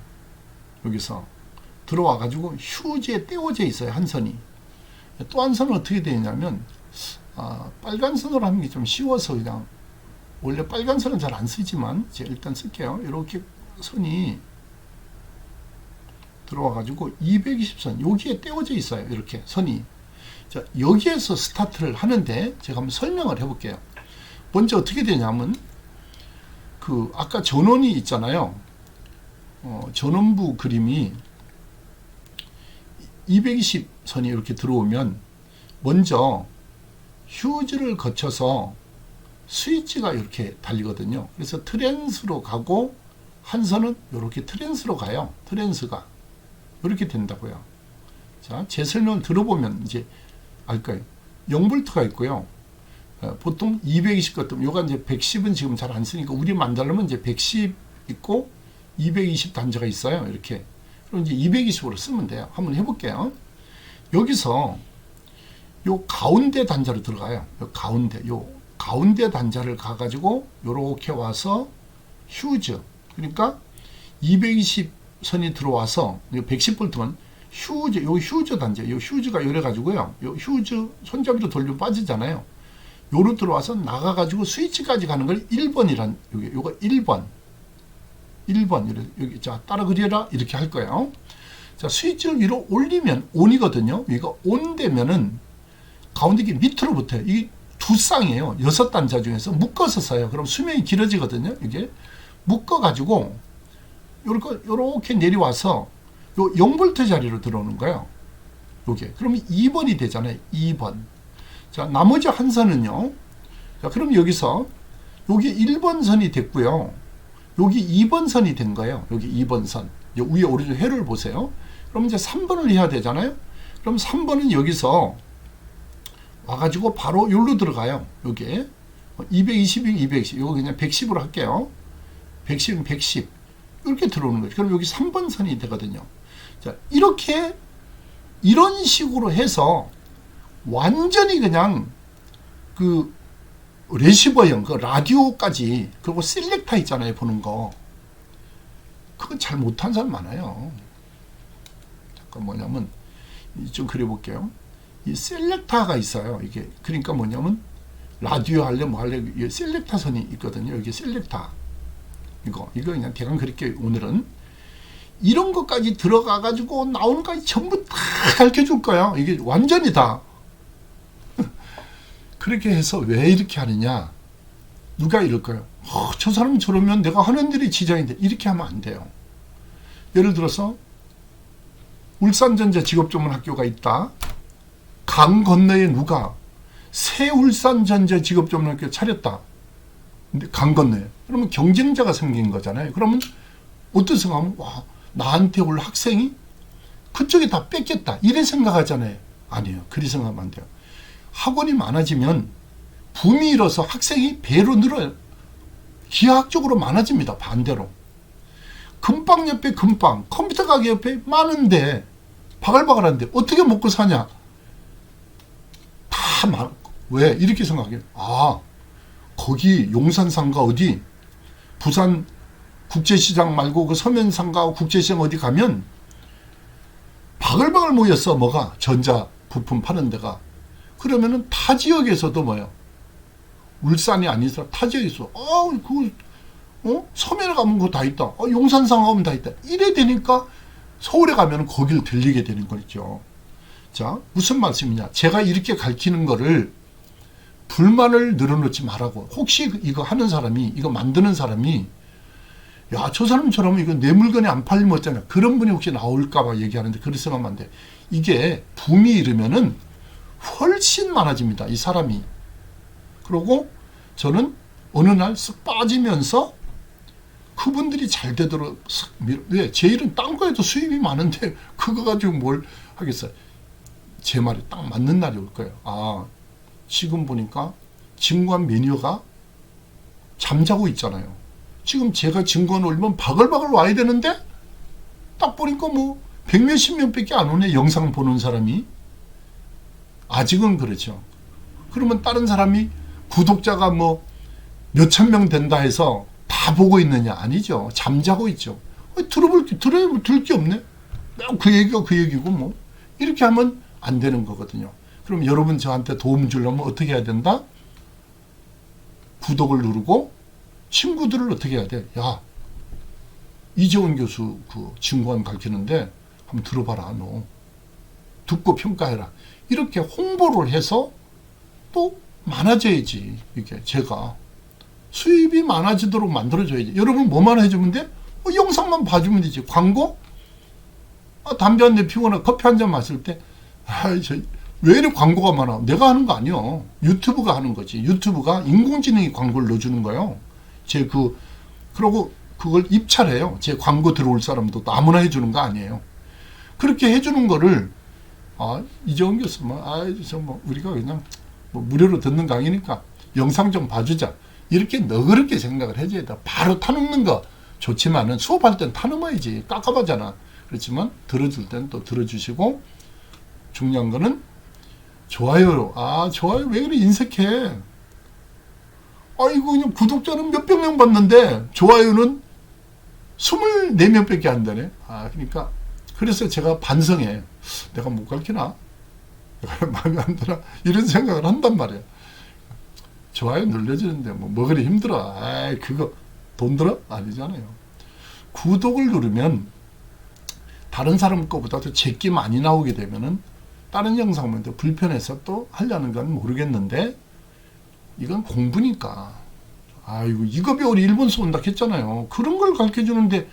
여기서. 들어와 가지고 휴지에 떼어져 있어요. 한 선이. 또 한 선은 어떻게 되냐면, 빨간 선으로 하는 게 좀 쉬워서 그냥, 원래 빨간 선은 잘 안 쓰지만, 제가 일단 쓸게요. 이렇게 선이 들어와 가지고 220선, 여기에 떼어져 있어요. 이렇게 선이. 자, 여기에서 스타트를 하는데, 제가 한번 설명을 해볼게요. 먼저 어떻게 되냐면, 아까 전원이 있잖아요. 전원부 그림이 220선이 이렇게 들어오면, 먼저 휴즈를 거쳐서 스위치가 이렇게 달리거든요. 그래서 트랜스로 가고, 한 선은 이렇게 트랜스로 가요. 트랜스가. 이렇게 된다고요. 자, 제 설명을 들어보면 이제 알 거예요. 0V가 있고요. 보통 220 같은, 요가 이제 110은 지금 잘 안 쓰니까 우리 만들려면 이제 110 있고 220 단자가 있어요. 이렇게. 그럼 이제 220으로 쓰면 돼요. 한번 해볼게요. 여기서 요 가운데 단자로 들어가요. 요 가운데 단자를 가가지고 요렇게 와서 휴즈. 그러니까 220선이 들어와서 110V면 요 휴즈 단자, 요 휴즈가 요래 가지고요. 요 휴즈 손잡이로 돌리면 빠지잖아요. 요로 들어와서 나가가지고 스위치까지 가는 걸 1번이란, 요거 1번. 1번. 여기, 자, 따라 그려라. 이렇게 할 거예요. 자, 스위치를 위로 올리면 ON이거든요. 이거 ON 되면은 가운데 게 밑으로 붙어요. 이게 두 쌍이에요. 6단자 중에서 묶어서 써요. 그럼 수명이 길어지거든요. 이게 묶어가지고, 요렇게 내려와서 요 0V 자리로 들어오는 거예요. 요게. 그러면 2번이 되잖아요. 2번. 자, 나머지 한 선은요. 자, 그럼 여기서 여기 1번 선이 됐고요. 여기 2번 선이 된 거예요. 여기 2번 선. 위에 오른쪽 회로를 보세요. 그럼 이제 3번을 해야 되잖아요. 그럼 3번은 여기서 와가지고 바로 여기로 들어가요. 여기에 220이 220. 이거 그냥 110으로 할게요. 110은 110. 이렇게 들어오는 거죠. 그럼 여기 3번 선이 되거든요. 자, 이런 식으로 해서 완전히 그냥 레시버형, 라디오까지, 그리고 셀렉터 있잖아요, 보는 거. 그건 잘 못한 사람 많아요. 잠깐 뭐냐면, 좀 그려볼게요. 이 셀렉터가 있어요, 이게. 그러니까 뭐냐면, 라디오 할래, 뭐 할래, 셀렉터 선이 있거든요. 여기 셀렉터. 이거 그냥 대강 그릴게요, 오늘은. 이런 것까지 들어가가지고 나오는 것까지 전부 다 가르쳐 줄 거야. 이게 완전히 다. 그렇게 해서 왜 이렇게 하느냐? 누가 이럴까요? 저 사람 저러면 내가 하는 일이 지장이 돼. 이렇게 하면 안 돼요. 예를 들어서 울산전자 직업전문학교가 있다. 강 건너에 누가 새 울산전자 직업전문학교 차렸다. 근데 강 건너에. 그러면 경쟁자가 생긴 거잖아요. 그러면 어떤 생각하면 와, 나한테 올 학생이 그쪽에 다 뺏겼다. 이래 생각하잖아요. 아니에요. 그리 생각하면 안 돼요. 학원이 많아지면 붐이 일어서 학생이 배로 늘어요. 기하학적으로 많아집니다. 반대로. 금방 옆에 금방, 컴퓨터 가게 옆에 많은데, 바글바글한데 어떻게 먹고 사냐? 다 왜? 이렇게 생각해요. 거기 용산상가 어디? 부산 국제시장 말고 그 서면상가 국제시장 어디 가면 바글바글 모였어. 뭐가? 전자 부품 파는 데가. 그러면은 타 지역에서도 뭐예요? 울산이 아니라 타 지역에서 서면에 가면 그거 다 있다. 용산상 가면 다 있다. 이래 되니까 서울에 가면 거길 들리게 되는 거죠. 자, 무슨 말씀이냐? 제가 이렇게 가르치는 거를 불만을 늘어놓지 말라고. 혹시 이거 하는 사람이, 이거 만드는 사람이, 야, 저 사람처럼 이거 내 물건이 안 팔리면 어쩌냐. 그런 분이 혹시 나올까봐 얘기하는데, 그렇게 생각하면 안 돼. 이게 붐이 이르면은 훨씬 많아집니다. 이 사람이. 그리고 저는 어느 날 쓱 빠지면서 그분들이 잘 되도록 왜? 제 일은 딴 거에도 수입이 많은데 그거 가지고 뭘 하겠어요. 제 말이 딱 맞는 날이 올 거예요. 지금 보니까 증권 매니아가 잠자고 있잖아요. 지금 제가 증권 올리면 바글바글 와야 되는데 딱 보니까 뭐 100몇십 명밖에 안 오네. 영상 보는 사람이. 아직은 그렇죠. 그러면 다른 사람이 구독자가 뭐 몇천 명 된다 해서 다 보고 있느냐? 아니죠. 잠자고 있죠. 들을 게 없네. 그 얘기가 그 얘기고 뭐. 이렇게 하면 안 되는 거거든요. 그럼 여러분 저한테 도움 주려면 어떻게 해야 된다? 구독을 누르고 친구들을 어떻게 해야 돼? 야, 이재원 교수 그 증권 가르치는데 한번 들어봐라. 너 듣고 평가해라. 이렇게 홍보를 해서 또 많아져야지. 이게 제가 수입이 많아지도록 만들어줘야지. 여러분 뭐만 해주면 돼? 영상만 봐주면 되지. 광고? 담배 한 대 피거나 커피 한 잔 마실 때 왜 이렇게 광고가 많아? 내가 하는 거 아니요. 유튜브가 하는 거지. 유튜브가 인공지능이 광고를 넣어주는 거예요. 그러고 그걸 입찰해요. 제 광고 들어올 사람도 아무나 해주는 거 아니에요. 그렇게 해주는 거를 이재원 교수 우리가 그냥 무료로 듣는 강의니까 영상 좀 봐주자. 이렇게 너그럽게 생각을 해줘야 돼. 바로 타넘는 거 좋지만은 수업할 땐 타넘어야지. 깝깝하잖아. 그렇지만 들어줄 땐 또 들어주시고, 중요한 거는 좋아요. 좋아요 왜 그래 인색해. 이거 그냥 구독자는 몇백 명 봤는데 좋아요는 24명 밖에 안 되네. 그러니까 그래서 제가 반성해. 내가 못 가르치나? 내가 마음에 안 드나? 이런 생각을 한단 말이야. 좋아요 눌러주는데 뭐 그리 힘들어. 그거 돈 들어? 아니잖아요. 구독을 누르면 다른 사람 거보다도 제끼 많이 나오게 되면은 다른 영상 보면 또 불편해서 또 하려는 건 모르겠는데, 이건 공부니까. 이거 배우러 일본 쏜다 했잖아요. 그런 걸 가르쳐 주는데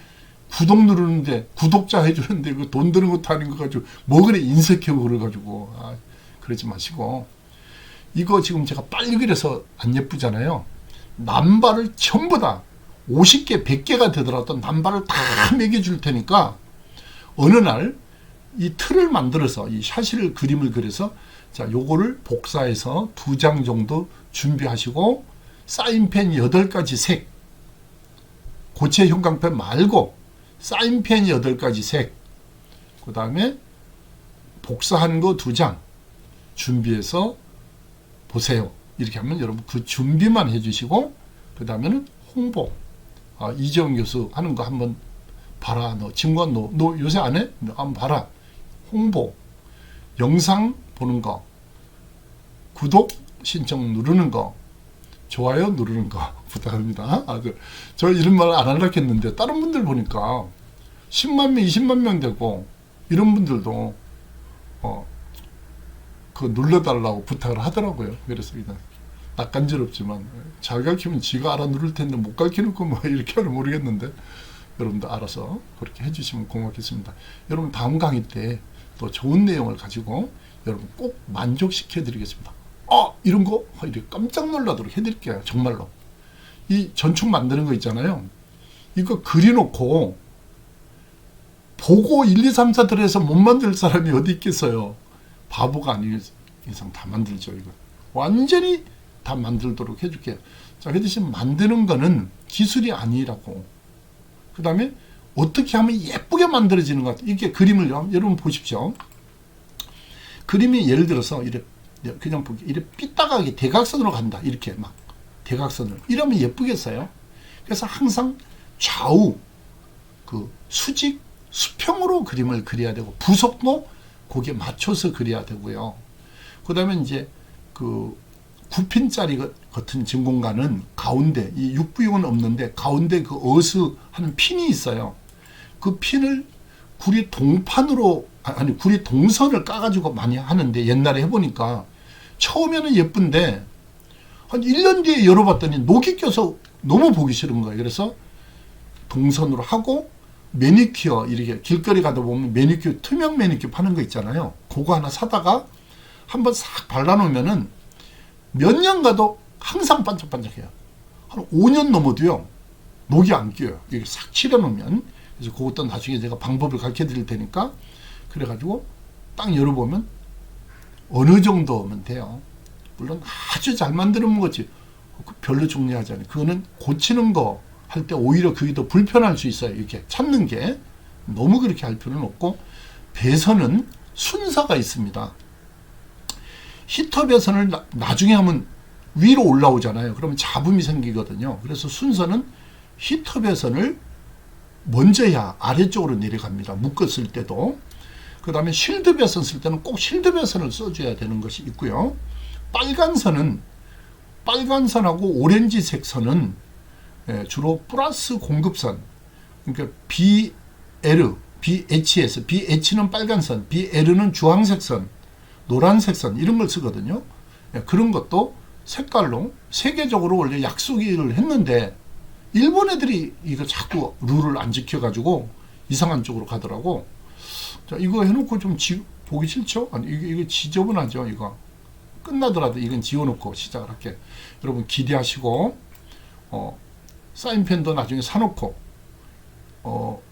구독 누르는데 구독자 해주는데 그 돈 드는 것도 아닌 거 가지고 뭐 그래 인색하고 그래가지고 그러지 마시고, 이거 지금 제가 빨리 그려서 안 예쁘잖아요. 남발을 전부 다 50개 100개가 되더라도 남발을 다 매겨줄 테니까 어느 날 이 틀을 만들어서 이 샤시를 그림을 그려서 요거를 복사해서 2장 정도 준비하시고, 사인펜 8가지 색, 고체 형광펜 말고 사인펜 8가지 색, 그 다음에 복사한 거 2장 준비해서 보세요. 이렇게 하면 여러분 그 준비만 해주시고, 그 다음에는 홍보. 이재원 교수 하는 거 한번 봐라. 너 증권 너 요새 안 해? 너 한번 봐라. 홍보, 영상 보는 거, 구독 신청 누르는 거, 좋아요 누르는 거 부탁합니다. 저 이런 말 안 하려고 했는데 다른 분들 보니까 10만 명, 20만 명 되고 이런 분들도 그 눌러달라고 부탁을 하더라고요. 그래서 그냥 낯간지럽지만 잘 가르치면 지가 알아 누를 텐데 못 가르치는 거 뭐 이렇게 하면 모르겠는데, 여러분도 알아서 그렇게 해주시면 고맙겠습니다. 여러분 다음 강의 때 또 좋은 내용을 가지고 여러분 꼭 만족시켜 드리겠습니다. 이런 거 이렇게 깜짝 놀라도록 해드릴게요. 정말로. 이 전축 만드는 거 있잖아요. 이거 그려놓고 보고 1, 2, 3, 4 들어서 못 만들 사람이 어디 있겠어요. 바보가 아닌 이상 다 만들죠. 이거 완전히 다 만들도록 해줄게요. 그 대신 만드는 거는 기술이 아니라고. 그 다음에 어떻게 하면 예쁘게 만들어지는 것 같아요. 이렇게 그림을 여러분 보십시오. 그림이 예를 들어서 이렇게 그냥 보기 이렇게 삐딱하게 대각선으로 간다. 이렇게 막 대각선으로. 이러면 예쁘겠어요. 그래서 항상 좌우 그 수직 수평으로 그림을 그려야 되고, 부속도 거기에 맞춰서 그려야 되고요. 그 다음에 이제 그 9핀짜리 같은 진공관은 가운데, 이 6부형은 없는데 가운데 그 어스 하는 핀이 있어요. 그 핀을 구리 동판으로, 구리 동선을 까가지고 많이 하는데, 옛날에 해보니까 처음에는 예쁜데 한 1년 뒤에 열어봤더니 녹이 껴서 너무 보기 싫은 거예요. 그래서 동선으로 하고, 매니큐어, 이렇게 길거리 가다 보면 매니큐어, 투명 매니큐어 파는 거 있잖아요. 그거 하나 사다가 한번 싹 발라놓으면은 몇 년 가도 항상 반짝반짝해요. 한 5년 넘어도요, 녹이 안 껴요. 이렇게 싹 칠해놓으면. 그래서 그것도 나중에 제가 방법을 가르쳐 드릴 테니까, 그래가지고 딱 열어보면 어느 정도면 돼요. 물론 아주 잘 만드는 거지 별로 중요하지 않아요. 그거는 고치는 거 할 때 오히려 그게 더 불편할 수 있어요. 이렇게 찾는 게 너무 그렇게 할 필요는 없고, 배선은 순서가 있습니다. 히터 배선을 나중에 하면 위로 올라오잖아요. 그러면 잡음이 생기거든요. 그래서 순서는 히터 배선을 먼저 해야 아래쪽으로 내려갑니다. 묶었을 때도. 그 다음에 실드 배선 쓸 때는 꼭 실드 배선을 써줘야 되는 것이 있고요. 빨간 선하고 오렌지색 선은 주로 플러스 공급선, 그러니까 BH에서 BH는 빨간 선, BL은 주황색 선, 노란색 선 이런 걸 쓰거든요. 그런 것도 색깔로 세계적으로 원래 약속을 했는데 일본 애들이 이거 자꾸 룰을 안 지켜가지고 이상한 쪽으로 가더라고. 자, 이거 해놓고 좀 보기 싫죠? 아니, 이거 지저분하죠, 이거. 끝나더라도 이건 지워놓고 시작을 할게. 여러분 기대하시고, 사인펜도 나중에 사놓고,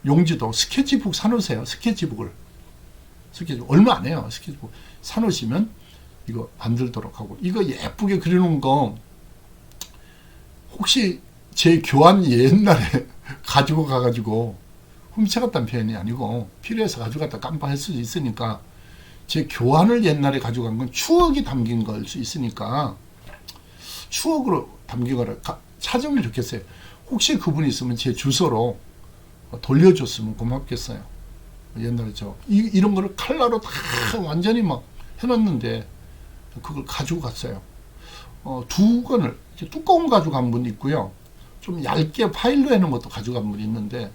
용지도 스케치북 사놓으세요. 스케치북 얼마 안 해요. 스케치북 사놓으시면 이거 만들도록 하고, 이거 예쁘게 그려놓은 거 혹시 제 교환 옛날에 가지고 가가지고 훔쳐갔다는 표현이 아니고 필요해서 가져갔다 깜빡할 수도 있으니까, 제 교환을 옛날에 가져간 건 추억이 담긴 걸 수 있으니까 추억으로 담긴 거를 찾으면 좋겠어요. 혹시 그분이 있으면 제 주소로 돌려줬으면 고맙겠어요. 옛날에 이런 거를 칼라로 다 완전히 막 해놨는데 그걸 가지고 갔어요. 두 권을 두꺼운 가져간 분이 있고요. 좀 얇게 파일로 해놓은 것도 가져간 분이 있는데,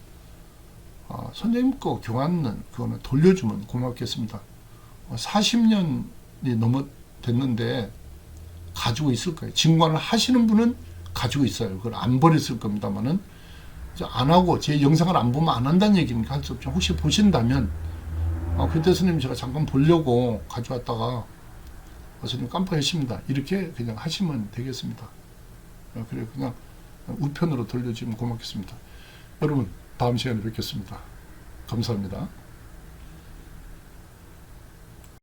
선생님 거 교환은 그거는 돌려주면 고맙겠습니다. 40년이 넘어 됐는데 가지고 있을 거예요. 증관을 하시는 분은 가지고 있어요. 그걸 안 버렸을 겁니다만은, 안 하고 제 영상을 안 보면 안 한다는 얘기는 할 수 없죠. 혹시 보신다면, 그때 스님 제가 잠깐 보려고 가져왔다가 스님 깜빡했습니다. 이렇게 그냥 하시면 되겠습니다. 그래 그냥 우편으로 돌려주면 고맙겠습니다. 여러분 다음 시간에 뵙겠습니다. 감사합니다.